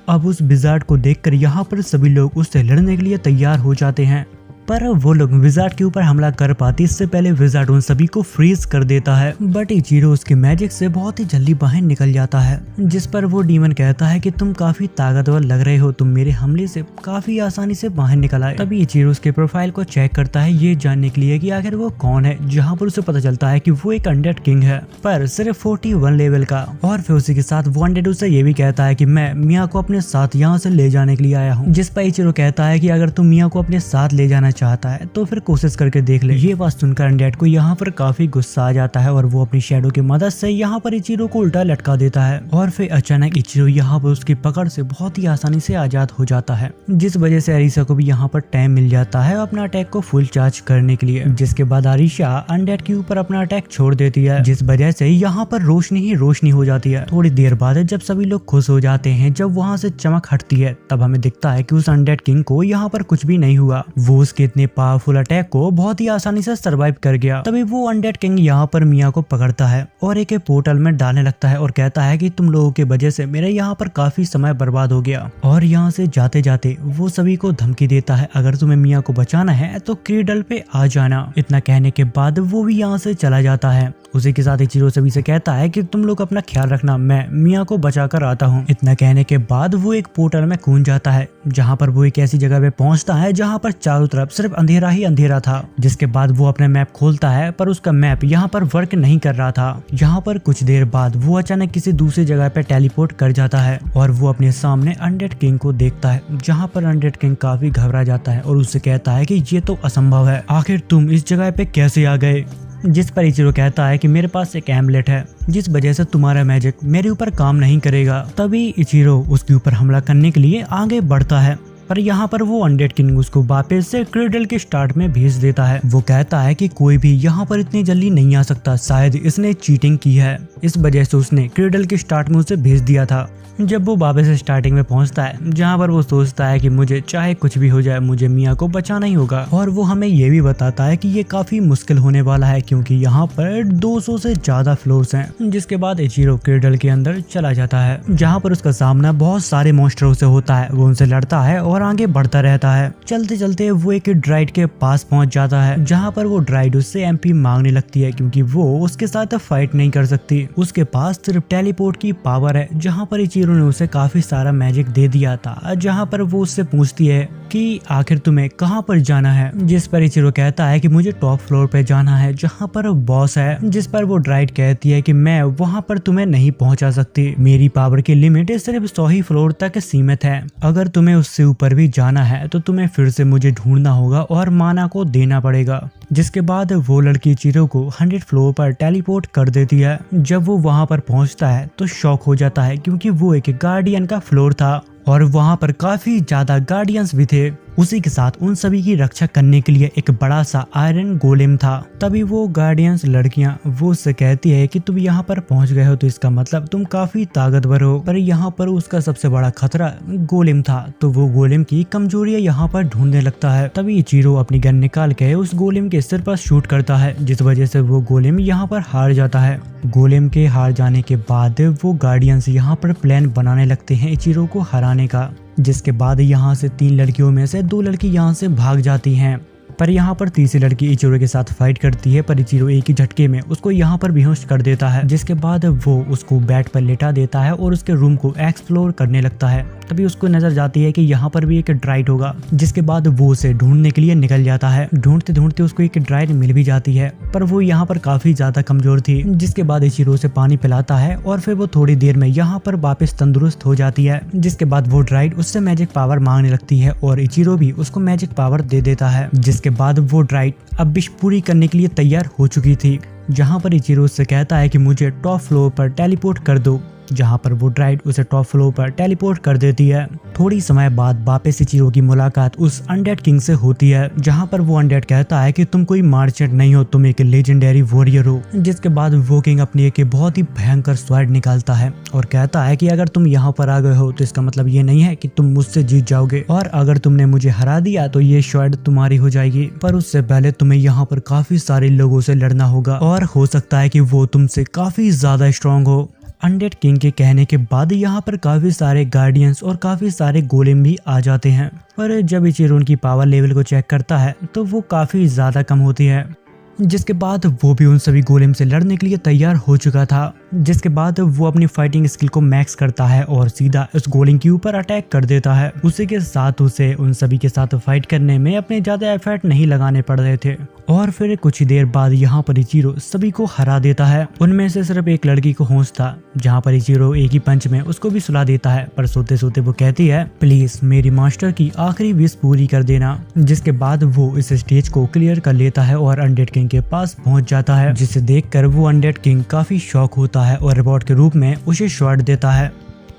अब उस विजार्ड को देखकर यहाँ पर सभी लोग उससे लड़ने के लिए तैयार हो जाते हैं, पर वो लोग विजार्ड के ऊपर हमला कर पाते इससे पहले विजार्ड उन सभी को फ्रीज कर देता है। बट इचिरो उसके मैजिक से बहुत ही जल्दी बाहर निकल जाता है, जिस पर वो डीमन कहता है कि तुम काफी ताकतवर लग रहे हो, तुम मेरे हमले से काफी आसानी से बाहर निकल आए। तभी इचिरो उसके प्रोफाइल को चेक करता है ये जानने के लिए कि आखिर वो कौन है, जहाँ पर उसे पता चलता है कि वो एक अनडेड किंग है, पर सिर्फ 41 लेवल का। और फिर उसी के साथ वो अनडेड उसे ये भी कहता है कि मैं मिया को अपने साथ यहाँ से ले जाने के लिए आया हूँ। जिस पर इचिरो कहता है कि अगर तुम मिया को अपने साथ ले जाना चाहता है तो फिर कोशिश करके देख ले। ये बात सुनकर अनडेड को यहाँ पर काफी गुस्सा आ जाता है और वो अपनी शैडो की मदद से यहाँ पर इचिरो को उल्टा लटका देता है। और फिर अचानक इचिरो यहाँ पर उसकी पकड़ से बहुत ही आसानी से आजाद हो जाता है, जिस वजह से अरीसा को भी यहाँ पर टाइम मिल जाता है अपना अटैक को फुल चार्ज करने के लिए। जिसके बाद अरीसा अनडेड के ऊपर अपना अटैक छोड़ देती है, जिस वजह से यहाँ पर रोशनी ही रोशनी हो जाती है। थोड़ी देर बाद जब सभी लोग खुश हो जाते हैं, जब वहाँ से चमक हटती है, तब हमें दिखता है कि उस अनडेड किंग को यहाँ पर कुछ भी नहीं हुआ। वो उसके इतने पावरफुल अटैक को बहुत ही आसानी से सरवाइव कर गया। तभी वो अनडेड किंग यहाँ पर मिया को पकड़ता है और एक पोर्टल में डालने लगता है और कहता है कि तुम लोगों की वजह से मेरे यहाँ पर काफी समय बर्बाद हो गया। और यहाँ से जाते जाते वो सभी को धमकी देता है, अगर तुम्हें मिया को बचाना है तो क्रीडल पे आ जाना। इतना कहने के बाद वो भी यहाँ से चला जाता है। उसी के साथ इचिरो सभी से कहता है कि तुम लोग अपना ख्याल रखना, मैं मिया को बचा कर आता हूँ। इतना कहने के बाद वो एक पोर्टल में कूद जाता है, जहाँ पर वो एक ऐसी जगह पे पहुँचता है जहाँ पर चारों तरफ सिर्फ अंधेरा ही अंधेरा था। जिसके बाद वो अपना मैप खोलता है, पर उसका मैप यहाँ पर वर्क नहीं कर रहा था। यहाँ पर कुछ देर बाद वो अचानक किसी दूसरी जगह पे टेलीपोर्ट कर जाता है और वो अपने सामने अनडेड किंग को देखता है, जहाँ पर अनडेड किंग काफी घबरा जाता है और उससे कहता है कि ये तो असंभव है, आखिर तुम इस जगह पे कैसे आ गए। जिस पर इचिरो कहता है कि मेरे पास एक एम्बलेट है, जिस वजह से तुम्हारा मैजिक मेरे ऊपर काम नहीं करेगा। तभी इचिरो उसके ऊपर हमला करने के लिए आगे बढ़ता है, पर यहाँ पर वो अनडेड किंग उसको वापस से क्रीडल के स्टार्ट में भेज देता है। वो कहता है कि कोई भी यहाँ पर इतनी जल्दी नहीं आ सकता, शायद इसने चीटिंग की है, इस वजह से उसने क्रीडल के स्टार्ट में उसे भेज दिया था। जब वो वापस से स्टार्टिंग में पहुंचता है, जहाँ पर वो सोचता है कि मुझे चाहे कुछ भी हो जाए, मुझे मिया को बचाना ही होगा। और वो हमें ये भी बताता है कि ये काफी मुश्किल होने वाला है, क्योंकि यहाँ पर 200 से ज्यादा फ्लोर्स हैं। जिसके बाद इचिरो क्रीडल के अंदर चला जाता है, जहाँ पर उसका सामना बहुत सारे मॉन्स्टरों से होता है। वो उनसे लड़ता है और और आगे बढ़ता रहता है। चलते चलते वो एक ड्राइड के पास पहुंच जाता है, जहां पर वो ड्राइड उससे एमपी मांगने लगती है क्योंकि वो उसके साथ फाइट नहीं कर सकती। उसके पास सिर्फ टेलीपोर्ट की पावर है, जहां पर इचिरो ने उसे काफी सारा मैजिक दे दिया था। जहां पर वो उससे पूछती है कि आखिर तुम्हें कहां पर जाना है, जिस पर इचिरो कहता है कि मुझे टॉप फ्लोर पे जाना है जहां पर बॉस है, जिस पर वो ड्राइड कहती है कि मैं वहां पर तुम्हें नहीं पहुंचा सकती, मेरी पावर की लिमिट सिर्फ 100 ही फ्लोर तक सीमित है, अगर तुम्हें उससे ऊपर भी जाना है तो तुम्हें फिर से मुझे ढूंढना होगा और माना को देना पड़ेगा। जिसके बाद वो लड़की इचिरो को 100 फ्लोर पर टेलीपोर्ट कर देती है। जब वो वहां पर पहुंचता है तो शॉक हो जाता है क्योंकि वो एक गार्डियन का फ्लोर था और वहां पर काफी ज्यादा गार्डियंस भी थे। उसी के साथ उन सभी की रक्षा करने के लिए एक बड़ा सा आयरन गोलेम था। तभी वो गार्डियंस लड़कियां वो उससे कहती है कि तुम यहाँ पर पहुंच गए हो तो इसका मतलब तुम काफी ताकतवर हो, पर यहाँ पर उसका सबसे बड़ा खतरा गोलेम था। तो वो गोलेम की कमजोरियां यहाँ पर ढूंढने लगता है। तभी इचिरो अपनी गन निकाल के उस गोलेम के सिर पर शूट करता है, जिस वजह से वो गोलेम यहाँ पर हार जाता है। गोलेम के हार जाने के बाद वो गार्डियंस यहाँ पर प्लान बनाने लगते हैं इचिरो को हराने का। जिसके बाद यहाँ से 3 लड़कियों में से 2 लड़की यहाँ से भाग जाती हैं, पर यहाँ पर तीसरी लड़की इचिरो के साथ फाइट करती है, पर इचिरो एक ही झटके में उसको यहाँ पर बेहोश कर देता है। जिसके बाद वो उसको बेड पर लेटा देता है और उसके रूम को एक्सप्लोर करने लगता है। तभी उसको नजर जाती है कि यहाँ पर भी एक ड्राइड होगा। जिसके बाद वो उसे ढूंढने के लिए निकल जाता है। ढूंढते ढूंढते उसको एक ड्राइड मिल भी जाती है, पर वो यहाँ पर काफी ज्यादा कमजोर थी। जिसके बाद इचिरो से पानी पिलाता है और फिर वो थोड़ी देर में यहाँ पर वापस तंदुरुस्त हो जाती है। जिसके बाद वो ड्राइड उससे मैजिक पावर मांगने लगती है और इचिरो भी उसको मैजिक पावर दे देता है। जिसके बाद वो ड्राइड अब विश पूरी करने के लिए तैयार हो चुकी थी, जहां पर इचिरो उससे कहता है कि मुझे टॉप फ्लोर पर टेलीपोर्ट कर दो, जहां पर वो ड्राइड उसे टॉप फ्लोर पर टेलीपोर्ट कर देती है। थोड़ी समय बाद वापस इचिरो की मुलाकात उस अनडेड किंग से होती है, जहां पर वो अनडेड कहता है कि तुम कोई मार्चेंट नहीं हो, तुम एक लेजेंडरी वॉरियर हो। जिसके बाद वो किंग अपनी एक बहुत ही भयंकर स्वॉर्ड निकालता है और कहता है कि अगर तुम यहाँ पर आ गए हो तो इसका मतलब ये नहीं है कि तुम मुझसे जीत जाओगे, और अगर तुमने मुझे हरा दिया तो ये स्वॉर्ड तुम्हारी हो जाएगी, पर उससे पहले तुम्हें यहाँ पर काफी सारे लोगों से लड़ना होगा और हो सकता है कि वो तुमसे काफी ज्यादा स्ट्रॉन्ग हो। अनडेड किंग के कहने के बाद यहाँ पर काफी सारे गार्डियंस और काफी सारे गोलेम भी आ जाते हैं, पर जब इचिरो उनकी पावर लेवल को चेक करता है तो वो काफी ज्यादा कम होती है। जिसके बाद वो भी उन सभी गोलेम से लड़ने के लिए तैयार हो चुका था। जिसके बाद वो अपनी फाइटिंग स्किल को मैक्स करता है और सीधा उस गोलेम के ऊपर अटैक कर देता है। उसी के साथ उसे उन सभी के साथ फाइट करने में अपने ज्यादा एफर्ट नहीं लगाने पड़ रहे थे और फिर कुछ ही देर बाद यहाँ पर इचिरो सभी को हरा देता है। उनमें से सिर्फ एक लड़की को होश था, जहाँ पर इचिरो एक ही पंच में उसको भी सुला देता है, पर सोते सोते वो कहती है प्लीज मेरी मास्टर की आखिरी विश पूरी कर देना। जिसके बाद वो इस स्टेज को क्लियर कर लेता है और अनडेड किंग के पास पहुंच जाता है, जिसे देखकर वो अनडेड किंग काफी शॉक होता है और रिवॉर्ड के रूप में उसे शॉट देता है।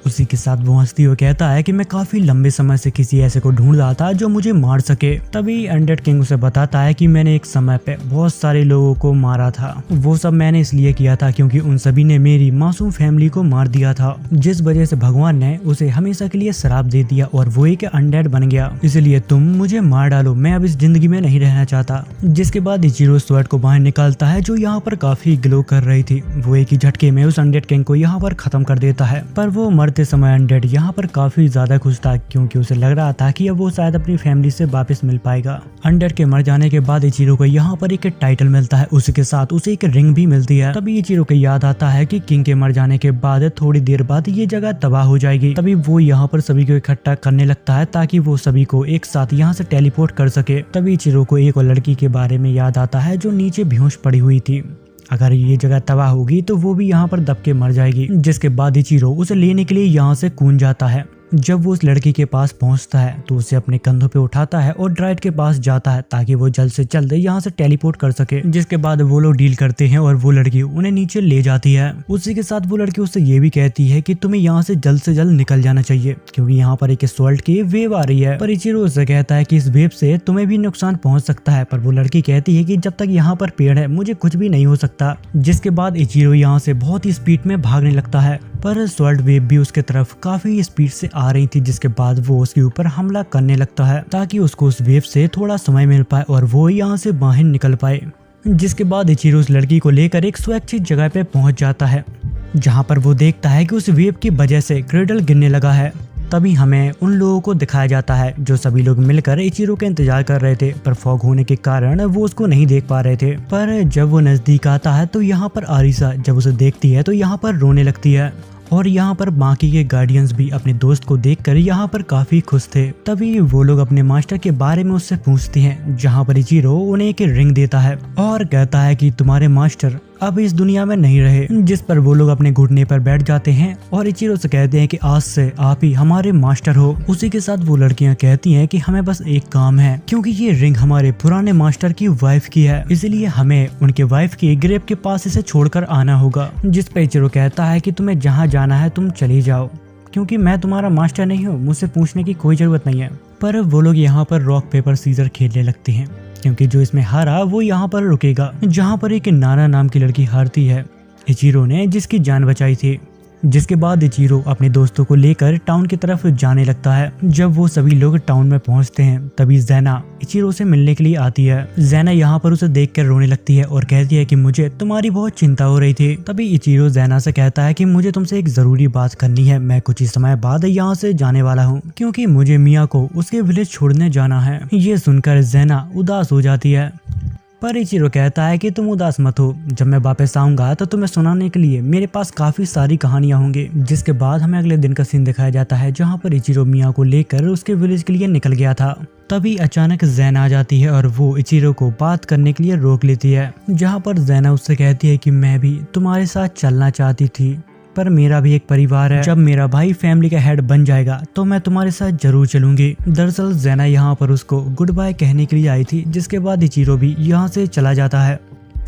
उसी के साथ वो हंसती हुई कहता है कि मैं काफी लंबे समय से किसी ऐसे को ढूंढ रहा था जो मुझे मार सके। तभी अनडेड किंग उसे बताता है कि मैंने एक समय पे बहुत सारे लोगों को मारा था, वो सब मैंने इसलिए किया था क्योंकि उन सभी ने मेरी मासूम फैमिली को मार दिया था, जिस वजह से भगवान ने उसे हमेशा के लिए श्राप दे दिया और वो एक अनडेड बन गया, इसलिए तुम मुझे मार डालो, मैं अब इस जिंदगी में नहीं रहना चाहता। जिसके बाद इचिरो स्वॉर्ड को बाहर निकालता है जो यहाँ पर काफी ग्लो कर रही थी। वो एक ही झटके में उस अनडेड किंग को यहाँ पर खत्म कर देता है, पर वो मरते समय अनडेड यहाँ पर काफी ज्यादा खुश था क्योंकि उसे लग रहा था कि अब वो शायद अपनी फैमिली से वापस मिल पाएगा। अनडेड के मर जाने के बाद इचिरो को यहाँ पर एक टाइटल मिलता है, उसके साथ उसे एक रिंग भी मिलती है। तभी इचिरो को याद आता है कि किंग के मर जाने के बाद थोड़ी देर बाद ये जगह तबाह हो जाएगी। तभी वो यहाँ पर सभी को इकट्ठा करने लगता है ताकि वो सभी को एक साथ यहाँ से टेलीपोर्ट कर सके। तभी इचिरो को एक और लड़की के बारे में याद आता है जो नीचे बेहोश पड़ी हुई थी, अगर ये जगह तबाह होगी तो वो भी यहाँ पर दब के मर जाएगी। जिसके बाद इचिरो उसे लेने के लिए यहाँ से कूद जाता है। जब वो उस लड़की के पास पहुंचता है तो उसे अपने कंधों पे उठाता है और ड्राइड के पास जाता है ताकि वो जल्द से जल्द यहाँ से टेलीपोर्ट कर सके। जिसके बाद वो लोग डील करते हैं और वो लड़की उन्हें नीचे ले जाती है। उसी के साथ वो लड़की उससे ये भी कहती है कि तुम्हें यहाँ से जल्द निकल जाना चाहिए क्योंकि यहाँ पर एक सॉल्ट की वेव आ रही है। पर इचिरो उससे कहता है कि इस वेव से तुम्हें भी नुकसान पहुंच सकता है, पर वो लड़की कहती है कि जब तक यहाँ पर पेड़ है मुझे कुछ भी नहीं हो सकता। जिसके बाद इचिरो यहाँ से बहुत ही स्पीड में भागने लगता है, पर सॉल्ट वेव भी उसके तरफ काफी स्पीड से आ रही थी। जिसके बाद वो उसके ऊपर हमला करने लगता है ताकि उसको उस वेव से थोड़ा समय मिल पाए और वो यहाँ से बाहर निकल पाए। जिसके बाद इचिरो उस लड़की को लेकर एक सुरक्षित जगह पे पहुंच जाता है, जहाँ पर वो देखता है कि उस वेव की वजह से क्रेडल गिरने लगा है। तभी हमें उन लोगों को दिखाया जाता है जो सभी लोग मिलकर इचिरो का इंतजार कर रहे थे, पर फॉग होने के कारण वो उसको नहीं देख पा रहे थे। पर जब वो नजदीक आता है तो यहाँ पर आरिसा जब उसे देखती है तो यहाँ पर रोने लगती है और यहाँ पर बाकी के गार्डियंस भी अपने दोस्त को देखकर यहाँ पर काफी खुश थे। तभी वो लोग अपने मास्टर के बारे में उससे पूछते हैं, जहाँ पर इचिरो उन्हें एक रिंग देता है और कहता है कि तुम्हारे मास्टर अब इस दुनिया में नहीं रहे। जिस पर वो लोग अपने घुटने पर बैठ जाते हैं और इचिरो से कहते हैं कि आज से आप ही हमारे मास्टर हो। उसी के साथ वो लड़कियां कहती हैं कि हमें बस एक काम है, क्योंकि ये रिंग हमारे पुराने मास्टर की वाइफ की है, इसलिए हमें उनके वाइफ की ग्रेव के पास इसे छोड़कर आना होगा। जिस पर इचिरो कहता है कि तुम्हें जहाँ जाना है तुम चली जाओ, क्योंकि मैं तुम्हारा मास्टर नहीं हूँ, मुझसे पूछने की कोई जरूरत नहीं है। पर वो लोग यहाँ पर रॉक पेपर सीजर खेलने लगते हैं, क्योंकि जो इसमें हारा वो यहाँ पर रुकेगा। जहाँ पर एक नाना नाम की लड़की हारती है इचिरो ने, जिसकी जान बचाई थी। जिसके बाद इचिरो अपने दोस्तों को लेकर टाउन की तरफ जाने लगता है। जब वो सभी लोग टाउन में पहुंचते हैं तभी ज़ैना इचिरो से मिलने के लिए आती है। ज़ैना यहाँ पर उसे देखकर रोने लगती है और कहती है कि मुझे तुम्हारी बहुत चिंता हो रही थी। तभी इचिरो ज़ैना से कहता है कि मुझे तुमसे एक जरूरी बात करनी है, मैं कुछ ही समय बाद यहाँ से जाने वाला हूँ, क्योंकि मुझे मिया को उसके विलेज छोड़ने जाना है। ये सुनकर ज़ैना उदास हो जाती है, पर इचिरो कहता है कि तुम उदास मत हो, जब मैं वापस आऊंगा तो तुम्हें सुनाने के लिए मेरे पास काफी सारी कहानियां होंगी। जिसके बाद हमें अगले दिन का सीन दिखाया जाता है, जहां पर इचिरो मिया को लेकर उसके विलेज के लिए निकल गया था। तभी अचानक ज़ैना आ जाती है और वो इचिरो को बात करने के लिए रोक लेती है, जहां पर ज़ैना उससे कहती है कि मैं भी तुम्हारे साथ चलना चाहती थी, पर मेरा भी एक परिवार है, जब मेरा भाई फैमिली का हेड बन जाएगा तो मैं तुम्हारे साथ जरूर चलूंगी। दरअसल ज़ैना यहाँ पर उसको गुड बाय कहने के लिए आई थी। जिसके बाद इचिरो भी यहाँ से चला जाता है।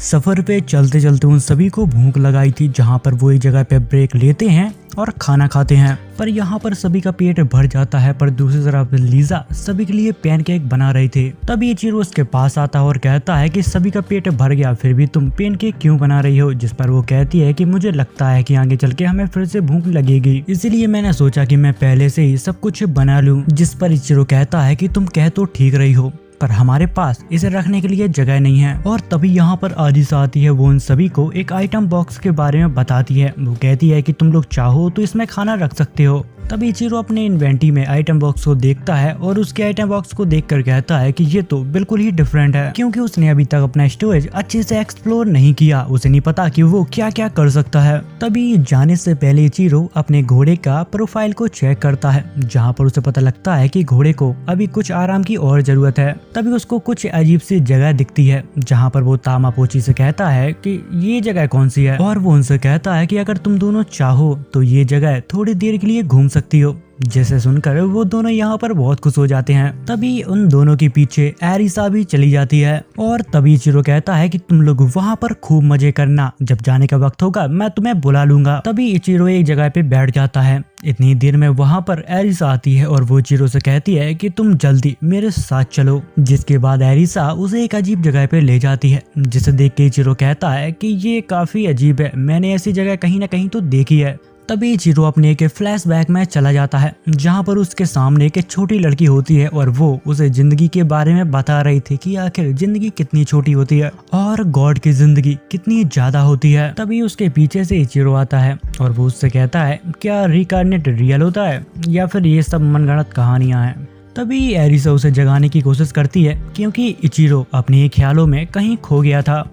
सफर पे चलते चलते उन सभी को भूख लगाई थी, जहाँ पर वो एक जगह पे ब्रेक लेते हैं और खाना खाते हैं। पर यहाँ पर सभी का पेट भर जाता है, पर दूसरी तरफ लीजा सभी के लिए पैनकेक बना रही थी। तभी इचिरो उसके पास आता है और कहता है कि सभी का पेट भर गया, फिर भी तुम पैनकेक क्यों बना रही हो? जिस पर वो कहती है कि मुझे लगता है कि आगे चल के हमें फिर से भूख लगेगी, इसीलिए मैंने सोचा कि मैं पहले से ही सब कुछ बना लूं। जिस पर इचिरो कहता है कि तुम कह तो ठीक रही हो, पर हमारे पास इसे रखने के लिए जगह नहीं है। और तभी यहाँ पर आदिशा आती है, वो उन सभी को एक आइटम बॉक्स के बारे में बताती है। वो कहती है कि तुम लोग चाहो तो इसमें खाना रख सकते हो। तभी इचिरो अपने इन्वेंटरी में आइटम बॉक्स को देखता है और उसके आइटम बॉक्स को देखकर कहता है कि ये तो बिल्कुल ही डिफरेंट है, क्योंकि उसने अभी तक अपना स्टोरेज अच्छे से एक्सप्लोर नहीं किया, उसे नहीं पता कि वो क्या क्या कर सकता है। तभी जाने से पहले इचिरो अपने घोड़े का प्रोफाइल को चेक करता है, जहाँ पर उसे पता लगता है कि घोड़े को अभी कुछ आराम की और जरूरत है। तभी उसको कुछ अजीब सी जगह दिखती है, जहाँ पर वो तामापोची से कहता है कि ये जगह कौन सी है, और वो उनसे कहता है कि अगर तुम दोनों चाहो तो ये जगह थोड़ी देर के लिए घूम सकती हो। जैसे सुनकर वो दोनों यहाँ पर बहुत खुश हो जाते हैं। तभी उन दोनों के पीछे एरिसा भी चली जाती है और तभी इचिरो कहता है कि तुम लोग वहाँ पर खूब मजे करना, जब जाने का वक्त होगा मैं तुम्हें बुला लूंगा। तभी इचिरो एक जगह पे बैठ जाता है। इतनी देर में वहाँ पर एरिसा आती है और वो इचिरो से कहती है कि तुम जल्दी मेरे साथ चलो। जिसके बाद एरिसा उसे एक अजीब जगह पे ले जाती है, जिसे देख के इचिरो कहता है कि ये काफी अजीब है, मैंने ऐसी जगह कहीं ना कहीं तो देखी है। तभी इचिरो अपने एक फ्लैशबैक में चला जाता है, जहाँ पर उसके सामने एक छोटी लड़की होती है और वो उसे जिंदगी के बारे में बता रही थी कि आखिर जिंदगी कितनी छोटी होती है और गॉड की जिंदगी कितनी ज्यादा होती है। तभी उसके पीछे से इचिरो आता है और वो उससे कहता है, क्या रिकार्नेट रियल होता है या फिर ये सब मनगढ़ंत कहानियां हैं? तभी एरिसा उसे जगाने की कोशिश करती है, क्योंकि इचिरो अपने ख्यालों में कहीं खो गया था।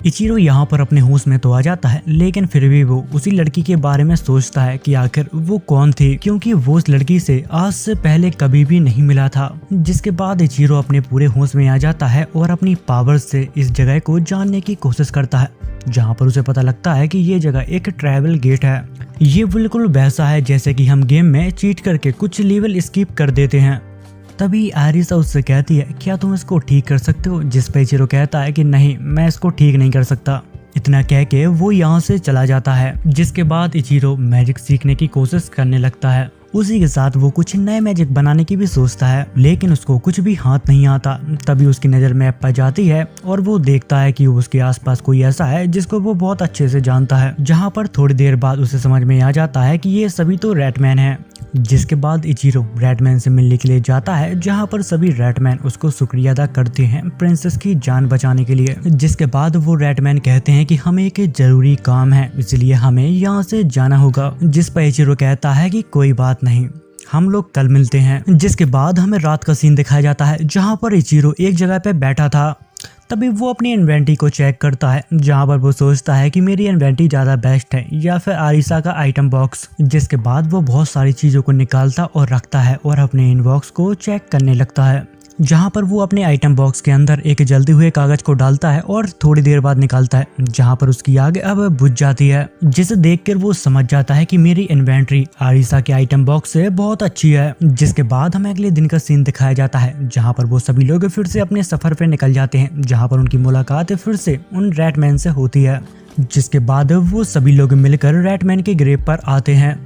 इचिरो यहाँ पर अपने होश में तो आ जाता है, लेकिन फिर भी वो उसी लड़की के बारे में सोचता है कि आखिर वो कौन थी, क्योंकि वो उस लड़की से आज से पहले कभी भी नहीं मिला था। जिसके बाद इचिरो अपने पूरे होश में आ जाता है और अपनी पावर से इस जगह को जानने की कोशिश करता है, जहाँ पर उसे पता लगता है कि ये जगह एक ट्रैवल गेट है। ये बिल्कुल वैसा है जैसे कि हम गेम में चीट करके कुछ लेवल स्किप कर देते हैं। तभी एरिसा उससे कहती है, क्या तुम इसको ठीक कर सकते हो? जिस पे इचिरो कहता है कि नहीं, मैं इसको ठीक नहीं कर सकता। इतना कह के वो यहाँ से चला जाता है। जिसके बाद इचिरो मैजिक सीखने की कोशिश करने लगता है। उसी के साथ वो कुछ नए मैजिक बनाने की भी सोचता है, लेकिन उसको कुछ भी हाथ नहीं आता। तभी उसकी नज़र मैप पर जाती है और वो देखता है कि उसके आसपास कोई ऐसा है जिसको वो बहुत अच्छे से जानता है, जहाँ पर थोड़ी देर बाद उसे समझ में आ जाता है कि ये सभी तो रैटमैन है। जिसके बाद इचिरो रैटमैन से मिलने के लिए जाता है, जहाँ पर सभी रैटमैन उसको शुक्रिया अदा करते हैं प्रिंसेस की जान बचाने के लिए। जिसके बाद वो रैटमैन कहते हैं कि हमें एक जरूरी काम है, इसलिए हमें यहाँ से जाना होगा। जिस पर इचिरो कहता है कि कोई बात नहीं, हम लोग कल मिलते हैं। जिसके बाद हमें रात का सीन दिखाया जाता है जहाँ पर इचिरो एक जगह पे बैठा था। तभी वो अपनी इन्वेंटरी को चेक करता है जहाँ पर वो सोचता है कि मेरी इन्वेंटरी ज़्यादा बेस्ट है या फिर आरिसा का आइटम बॉक्स। जिसके बाद वो बहुत सारी चीज़ों को निकालता और रखता है और अपने इनबॉक्स को चेक करने लगता है, जहाँ पर वो अपने आइटम बॉक्स के अंदर एक जलते हुए कागज को डालता है और थोड़ी देर बाद निकालता है, जहाँ पर उसकी आग अब बुझ जाती है। जिसे देखकर वो समझ जाता है कि मेरी इन्वेंटरी आरिसा के आइटम बॉक्स से बहुत अच्छी है। जिसके बाद हमें अगले दिन का सीन दिखाया जाता है जहाँ पर वो सभी लोग फिर से अपने सफर पे निकल जाते हैं, जहाँ पर उनकी मुलाकात फिर से उन रैटमैन से होती है। जिसके बाद वो सभी लोग मिलकर रैटमैन के ग्रेव पर आते हैं।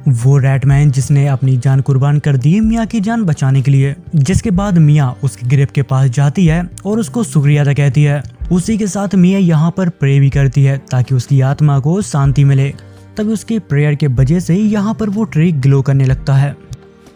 वो रैटमैन जिसने अपनी जान कुर्बान कर दी मिया की जान बचाने के लिए। जिसके बाद मिया उसके ग्रेव के पास जाती है और उसको शुक्रिया अदा कहती है। उसी के साथ मिया यहाँ पर प्रे भी करती है ताकि उसकी आत्मा को शांति मिले। तभी उसके प्रेयर के वजह से यहाँ पर वो ट्री ग्लो करने लगता है।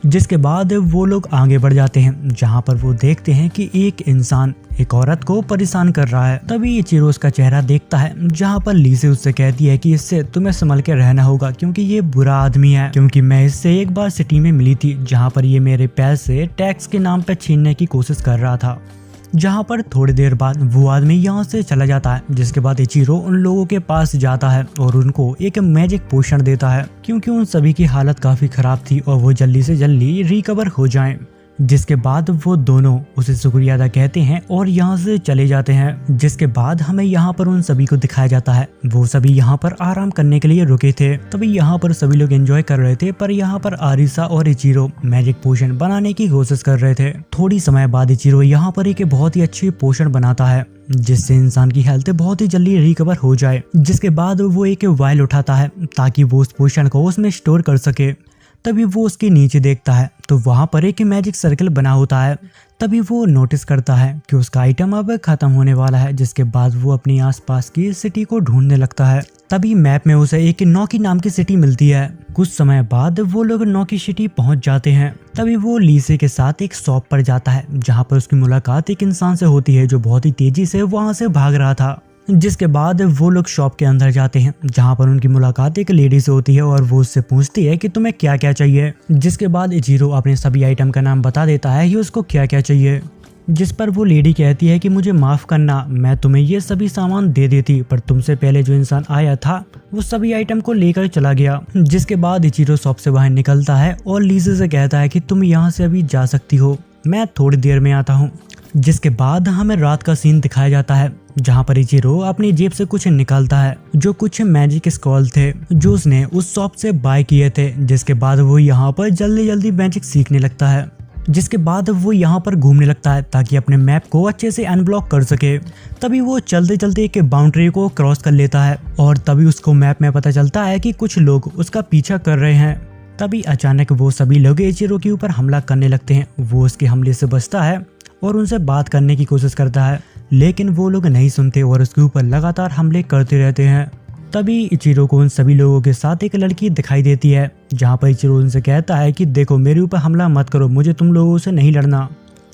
जिसके बाद वो लोग आगे बढ़ जाते हैं जहाँ पर वो देखते हैं कि एक इंसान एक औरत को परेशान कर रहा है। तभी इचिरो उसका चेहरा देखता है जहाँ पर लीसे उससे कहती है कि इससे तुम्हें संभल के रहना होगा क्योंकि ये बुरा आदमी है। क्योंकि मैं इससे एक बार सिटी में मिली थी जहाँ पर ये मेरे पैसे टैक्स के नाम पर छीनने की कोशिश कर रहा था। जहाँ पर थोड़ी देर बाद वो आदमी यहाँ से चला जाता है। जिसके बाद इचिरो उन लोगों के पास जाता है और उनको एक मैजिक पोशन देता है क्योंकि उन सभी की हालत काफी खराब थी और वो जल्दी से जल्दी रिकवर हो जाएं। जिसके बाद वो दोनों उसे शुक्रिया अदा कहते हैं और यहाँ से चले जाते हैं। जिसके बाद हमें यहाँ पर उन सभी को दिखाया जाता है वो सभी यहाँ पर आराम करने के लिए रुके थे। तभी यहाँ पर सभी लोग एंजॉय कर रहे थे, पर यहाँ पर आरिसा और इचिरो मैजिक पोशन बनाने की कोशिश कर रहे थे। थोड़ी समय बाद इचिरो यहाँ पर एक बहुत ही अच्छी पोशन बनाता है जिससे इंसान की हेल्थ बहुत ही जल्दी रिकवर हो जाए। जिसके बाद वो एक वायल उठाता है ताकि वो उस पोशन को उसमें स्टोर कर सके। तभी वो उसके नीचे देखता है तो वहाँ पर एक मैजिक सर्कल बना होता है। तभी वो नोटिस करता है कि उसका आइटम अब खत्म होने वाला है। जिसके बाद वो अपनी आसपास की सिटी को ढूंढने लगता है। तभी मैप में उसे एक नौकी नाम की सिटी मिलती है। कुछ समय बाद वो लोग नौकी सिटी पहुंच जाते हैं। तभी वो लीसे के साथ एक शॉप पर जाता है जहाँ पर उसकी मुलाकात एक इंसान से होती है जो बहुत ही तेजी से वहाँ से भाग रहा था। जिसके बाद वो लोग शॉप के अंदर जाते हैं जहाँ पर उनकी मुलाकात एक लेडी से होती है और वो उससे पूछती है कि तुम्हें क्या क्या चाहिए। जिसके बाद इचिरो अपने सभी आइटम का नाम बता देता है कि उसको क्या क्या चाहिए। जिस पर वो लेडी कहती है कि मुझे माफ करना, मैं तुम्हें ये सभी सामान दे देती पर तुमसे पहले जो इंसान आया था वो सभी आइटम को लेकर चला गया। जिसके बाद इचिरो शॉप से बाहर निकलता है और लीसे से कहता है कि तुम यहाँ से अभी जा सकती हो, मैं थोड़ी देर में आता हूँ। जिसके बाद हमें रात का सीन दिखाया जाता है जहाँ पर इचिरो अपनी जेब से कुछ निकालता है जो कुछ मैजिक स्क्रॉल थे जो उसने उस शॉप से बाय किए थे। जिसके बाद वो यहाँ पर जल्दी जल्दी मैजिक सीखने लगता है। जिसके बाद वो यहाँ पर घूमने लगता है ताकि अपने मैप को अच्छे से अनब्लॉक कर सके। तभी वो चलते चलते एक बाउंड्री को क्रॉस कर लेता है और तभी उसको मैप में पता चलता है कि कुछ लोग उसका पीछा कर रहे हैं। तभी अचानक वो सभी लोग इचिरो के ऊपर हमला करने लगते हैं। वो उसके हमले से बचता है और उनसे बात करने की कोशिश करता है, लेकिन वो लोग नहीं सुनते और उसके ऊपर लगातार हमले करते रहते हैं। तभी इचिरो को उन सभी लोगों के साथ एक लड़की दिखाई देती है जहाँ पर इचिरो उनसे कहता है कि देखो मेरे ऊपर हमला मत करो, मुझे तुम लोगों से नहीं लड़ना।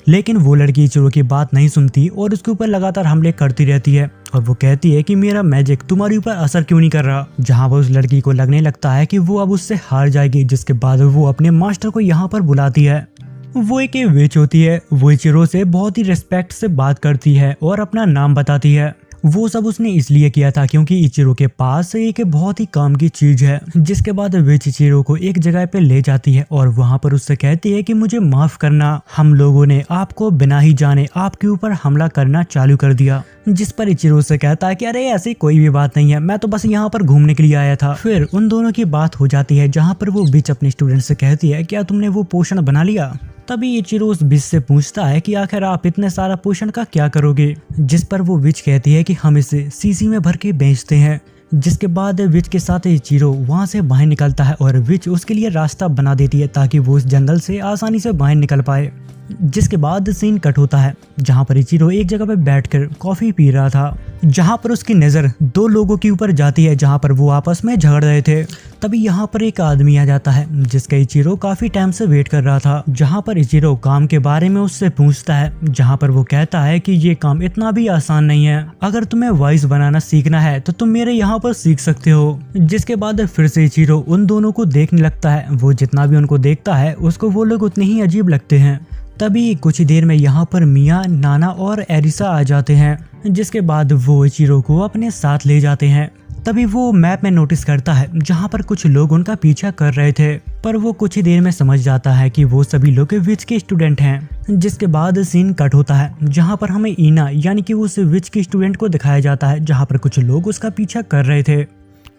लेकिन वो लड़की इचिरो की बात नहीं सुनती और उसके ऊपर लगातार हमले करती रहती है और वो कहती है कि मेरा मैजिक तुम्हारे ऊपर असर क्यों नहीं कर रहा। जहाँ पर उस लड़की को लगने लगता है कि वो अब उससे हार जाएगी। जिसके बाद वो अपने मास्टर को यहाँ पर बुलाती है। वो एक विच होती है। वो इचिरो से बहुत ही रिस्पेक्ट से बात करती है और अपना नाम बताती है। वो सब उसने इसलिए किया था क्योंकि इचिरो के पास एक बहुत ही काम की चीज है। जिसके बाद विच इचिरो को एक जगह पे ले जाती है और वहाँ पर उससे कहती है कि मुझे माफ करना, हम लोगों ने आपको बिना ही जाने आपके ऊपर हमला करना चालू कर दिया। जिस पर इचिरो से कहता है कि अरे ऐसी कोई भी बात नहीं है, मैं तो बस यहाँ पर घूमने के लिए आया था। फिर उन दोनों की बात हो जाती है जहाँ पर वो विच अपने स्टूडेंट से कहती है क्या तुमने वो पोशन बना लिया। तभी इचिरो उस विच से पूछता है कि आखिर आप इतने सारा पोशन का क्या करोगे। जिस पर वो विच कहती है कि हम इसे सीसी में भर के बेचते हैं। जिसके बाद विच के साथ इचिरो वहाँ से बाहर निकलता है और विच उसके लिए रास्ता बना देती है ताकि वो उस जंगल से आसानी से बाहर निकल पाए। जिसके बाद सीन कट होता है जहाँ पर इचिरो एक जगह पे बैठकर कॉफी पी रहा था, जहाँ पर उसकी नजर दो लोगों के ऊपर जाती है जहाँ पर वो आपस में झगड़ रहे थे। तभी यहाँ पर एक आदमी आ जाता है जिसका इचिरो काफी टाइम से वेट कर रहा था, जहाँ पर इचिरो काम के बारे में उससे पूछता है, जहाँ पर वो कहता है कि ये काम इतना भी आसान नहीं है, अगर तुम्हें वॉइस बनाना सीखना है तो तुम मेरे यहाँ पर सीख सकते हो। जिसके बाद फिर से इचिरो उन दोनों को देखने लगता है, वो जितना भी उनको देखता है उसको वो लोग उतने ही अजीब लगते हैं। तभी कुछ देर में यहाँ पर मिया, नाना और एरिसा आ जाते हैं, जिसके बाद वो इचिरो को अपने साथ ले जाते हैं। तभी वो मैप में नोटिस करता है जहाँ पर कुछ लोग उनका पीछा कर रहे थे, पर वो कुछ ही देर में समझ जाता है कि वो सभी लोग विच के स्टूडेंट हैं। जिसके बाद सीन कट होता है जहाँ पर हमें ईना यानी कि उस विच के स्टूडेंट को दिखाया जाता है जहाँ पर कुछ लोग उसका पीछा कर रहे थे।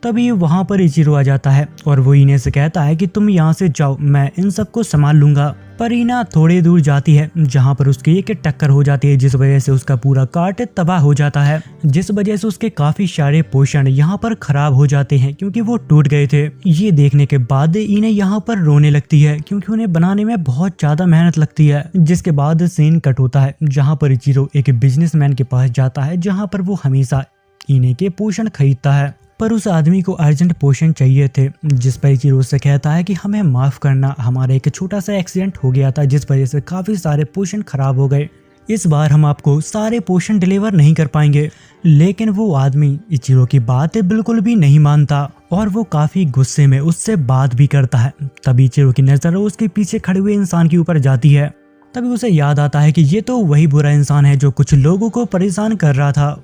तभी वहाँ पर इचिरो आ जाता है और वो ईने से कहता है कि तुम यहाँ से जाओ, मैं इन सबको संभाल लूंगा। पर ईना थोड़ी दूर जाती है जहाँ पर उसकी एक टक्कर हो जाती है, जिस वजह से उसका पूरा कार्ट तबाह हो जाता है, जिस वजह से उसके काफी सारे पोषण यहाँ पर खराब हो जाते हैं क्योंकि वो टूट गए थे। ये देखने के बाद ईने यहाँ पर रोने लगती है क्योंकि उन्हें बनाने में बहुत ज्यादा मेहनत लगती है। जिसके बाद सीन कट होता है जहाँ पर इचिरो एक बिजनेसमैन के पास जाता है जहाँ पर वो हमेशा ईने के पोषण खरीदता है, पर उस आदमी को अर्जेंट पोषण चाहिए थे। जिस पर इचिरो से कहता है कि हमें माफ करना, हमारा एक छोटा सा एक्सीडेंट हो गया था जिस वजह से काफी सारे पोषण खराब हो गए, इस बार हम आपको सारे पोषण डिलीवर नहीं कर पाएंगे। लेकिन वो आदमी इचिरो की बात बिल्कुल भी नहीं मानता और वो काफी गुस्से में उससे बात भी करता है। तभी इचिरो की नजर उसके पीछे खड़े हुए इंसान के ऊपर जाती है। तभी उसे याद आता है कि ये तो वही बुरा इंसान है जो कुछ लोगों को परेशान कर रहा था।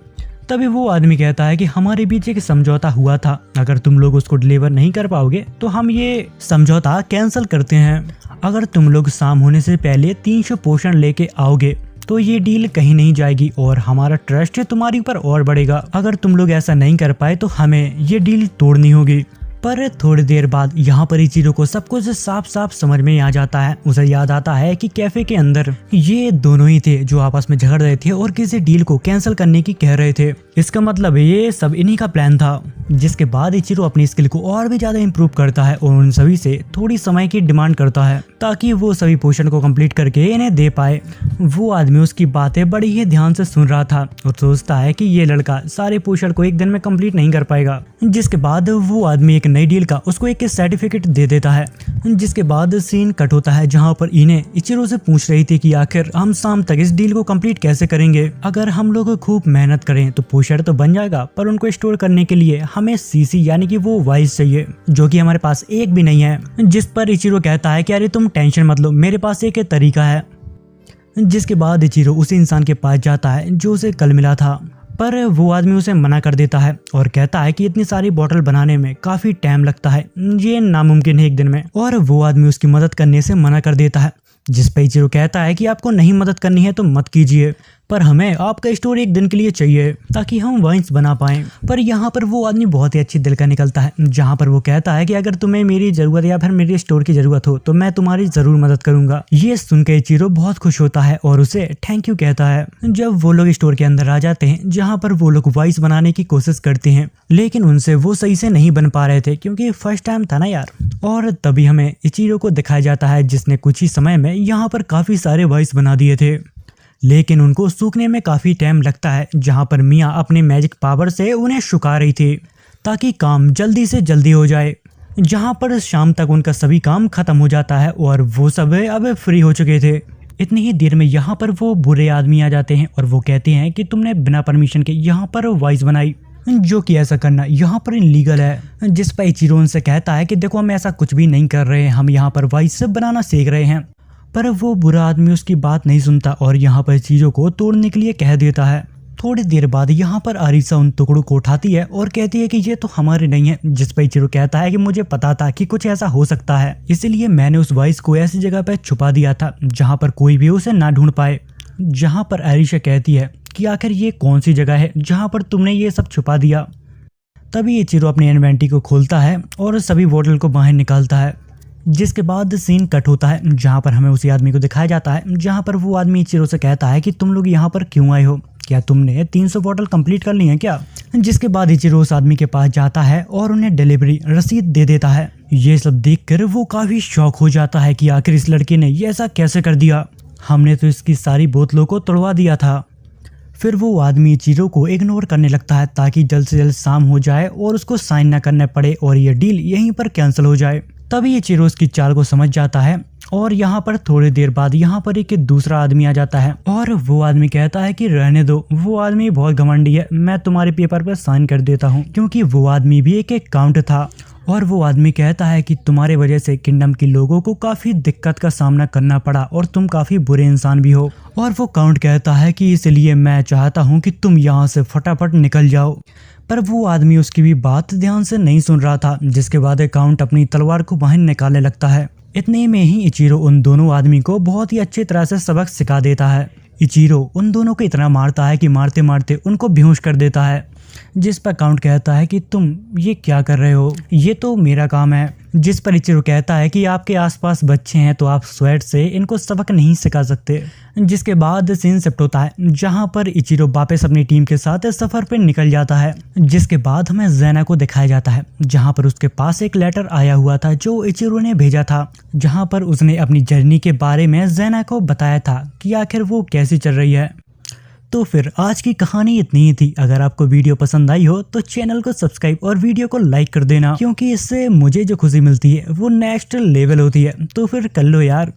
तभी वो आदमी कहता है कि हमारे बीच एक समझौता हुआ था, अगर तुम लोग उसको डिलीवर नहीं कर पाओगे तो हम ये समझौता कैंसिल करते हैं। अगर तुम लोग शाम होने से पहले 300 पोषण लेके आओगे तो ये डील कहीं नहीं जाएगी और हमारा ट्रस्ट तुम्हारे ऊपर और बढ़ेगा। अगर तुम लोग ऐसा नहीं कर पाए तो हमें ये डील तोड़नी होगी। पर थोड़ी देर बाद यहाँ पर इचिरो को सब कुछ साफ साफ समझ में आ जाता है। उसे याद आता है कि कैफे के अंदर ये दोनों ही थे जो आपस में झगड़ रहे थे और किसी डील को कैंसिल करने की कह रहे थे। इसका मतलब ये सब इन्हीं का प्लान था। जिसके बाद इचिरो अपनी स्किल को और भी ज्यादा इम्प्रूव करता है और उन सभी से थोड़ी समय की डिमांड करता है ताकि वो सभी पोषण को कंप्लीट करके इन्हें दे पाए। वो आदमी उसकी बातें बड़ी ही ध्यान से सुन रहा था और सोचता है कि ये लड़का सारे पोषण को एक दिन में कंप्लीट नहीं कर पाएगा। जिसके बाद वो आदमी एक नई डील का उसको एक सर्टिफिकेट दे देता है। जिसके बाद सीन कट होता है जहाँ पर इन्हें इचिरो से पूछ रही थी कि आखिर हम शाम तक इस डील को कंप्लीट कैसे करेंगे। अगर हम लोग खूब मेहनत करें तो पोषण तो बन जाएगा, पर उनको स्टोर करने के लिए हमें सीसी यानी कि वो वाइस चाहिए जो कि हमारे पास एक भी नहीं है। जिस पर इचिरो कहता है कि अरे तुम टेंशन मत लो, मेरे पास एक तरीका है। जिसके बाद इचिरो उस इंसान के पास जाता है जो उसे कल मिला था, पर वो आदमी उसे मना कर देता है और कहता है कि इतनी सारी बोतल बनाने में काफी टाइम लगता है, ये नामुमकिन है एक दिन में। और वो आदमी उसकी मदद करने से मना कर देता है। जिस पे इचिरो कहता है कि आपको नहीं मदद करनी है तो मत कीजिए, पर हमें आपका स्टोर एक दिन के लिए चाहिए ताकि हम वाइन्स बना पाएं। पर यहाँ पर वो आदमी बहुत ही अच्छी दिल का निकलता है, जहाँ पर वो कहता है कि अगर तुम्हें मेरी जरूरत या फिर मेरे स्टोर की जरूरत हो तो मैं तुम्हारी जरूर मदद करूंगा। ये सुनकर इचिरो बहुत खुश होता है और उसे थैंक यू कहता है। जब वो लोग स्टोर के अंदर आ जाते हैं जहाँ पर वो लोग वाइस बनाने की कोशिश करते हैं, लेकिन उनसे वो सही से नहीं बन पा रहे थे क्योंकि फर्स्ट टाइम था ना यार। और तभी हमें इचिरो को दिखाया जाता है जिसने कुछ ही समय में यहाँ पर काफी सारे वाइस बना दिए थे, लेकिन उनको सूखने में काफी टाइम लगता है। जहाँ पर मिया अपने मैजिक पावर से उन्हें सुखा रही थी ताकि काम जल्दी से जल्दी हो जाए। जहाँ पर शाम तक उनका सभी काम खत्म हो जाता है और वो सब अब फ्री हो चुके थे। इतनी ही देर में यहाँ पर वो बुरे आदमी आ जाते हैं और वो कहते हैं कि तुमने बिना परमिशन के यहाँ पर वाइस बनाई, जो कि ऐसा करना यहाँ पर इलीगल है। जिस पर इचिरो उनसे कहता है कि देखो हम ऐसा कुछ भी नहीं कर रहे हैं, हम यहाँ पर वाइस बनाना सीख रहे हैं। पर वो बुरा आदमी उसकी बात नहीं सुनता और यहाँ पर चीजों को तोड़ने के लिए कह देता है। थोड़ी देर बाद यहाँ पर अरीसा उन टुकड़ों को उठाती है और कहती है कि ये तो हमारे नहीं है। जिस पर इचिरो कहता है कि मुझे पता था कि कुछ ऐसा हो सकता है, इसलिए मैंने उस वाइस को ऐसी जगह पर छुपा दिया था जहाँ पर कोई भी उसे ना ढूंढ पाए। जहाँ पर अरीसा कहती है कि आखिर ये कौन सी जगह है जहाँ पर तुमने ये सब छुपा दिया। तभी इचिरो अपनी इन्वेंटरी को खोलता है और सभी बोतल को बाहर निकालता है। जिसके बाद सीन कट होता है जहाँ पर हमें उसी आदमी को दिखाया जाता है, जहाँ पर वो आदमी इचिरो से कहता है कि तुम लोग यहाँ पर क्यों आए हो, क्या तुमने 300 बोतल कंप्लीट कर ली है क्या। जिसके बाद इचिरो उस आदमी के पास जाता है और उन्हें डिलीवरी रसीद दे देता है। ये सब देखकर वो काफी शॉक हो जाता है कि आखिर इस लड़के ने ये ऐसा कैसे कर दिया। हमने तो इसकी सारी बोतलों को तोड़वा दिया था। फिर वो आदमी इचिरो को इग्नोर करने लगता है ताकि जल्द से जल्द शाम हो जाए और उसको साइन ना करना पड़े और ये डील यहीं पर कैंसिल हो जाए। तभी इचिरो उसकी चाल को समझ जाता है और यहाँ पर थोड़ी देर बाद यहाँ पर एक दूसरा आदमी आ जाता है और वो आदमी कहता है कि रहने दो, वो आदमी बहुत घमंडी है, मैं तुम्हारे पेपर पर साइन कर देता हूँ। क्योंकि वो आदमी भी एक काउंट था और वो आदमी कहता है कि तुम्हारे वजह से किंगडम के लोगों को काफी दिक्कत का सामना करना पड़ा और तुम काफी बुरे इंसान भी हो। और वो काउंट कहता है कि इसलिए मैं चाहता हूँ कि तुम यहाँ से फटाफट निकल जाओ। पर वो आदमी उसकी भी बात ध्यान से नहीं सुन रहा था, जिसके बाद काउंट अपनी तलवार को बाहर निकालने लगता है। इतने में ही इचिरो उन दोनों आदमी को बहुत ही अच्छी तरह से सबक सिखा देता है। इचिरो उन दोनों को इतना मारता है कि मारते मारते उनको बेहोश कर देता है, जिस पर काउंट कहता है कि तुम ये क्या कर रहे हो, ये तो मेरा काम है। जिस पर इचिरो कहता है कि आपके आसपास बच्चे हैं तो आप स्वेट से इनको सबक नहीं सिखा सकते। जिसके बाद सीन शिफ्ट होता है जहां पर इचिरो वापस अपनी टीम के साथ सफर पर निकल जाता है। जिसके बाद हमें ज़ेना को दिखाया जाता है जहां पर उसके पास एक लेटर आया हुआ था जो इचिरो ने भेजा था, जहां पर उसने अपनी जर्नी के बारे में ज़ेना को बताया था कि आखिर वो कैसी चल रही है। तो फिर आज की कहानी इतनी ही थी। अगर आपको वीडियो पसंद आई हो तो चैनल को सब्सक्राइब और वीडियो को लाइक कर देना, क्योंकि इससे मुझे जो खुशी मिलती है वो नेक्स्ट लेवल होती है। तो फिर कर लो यार।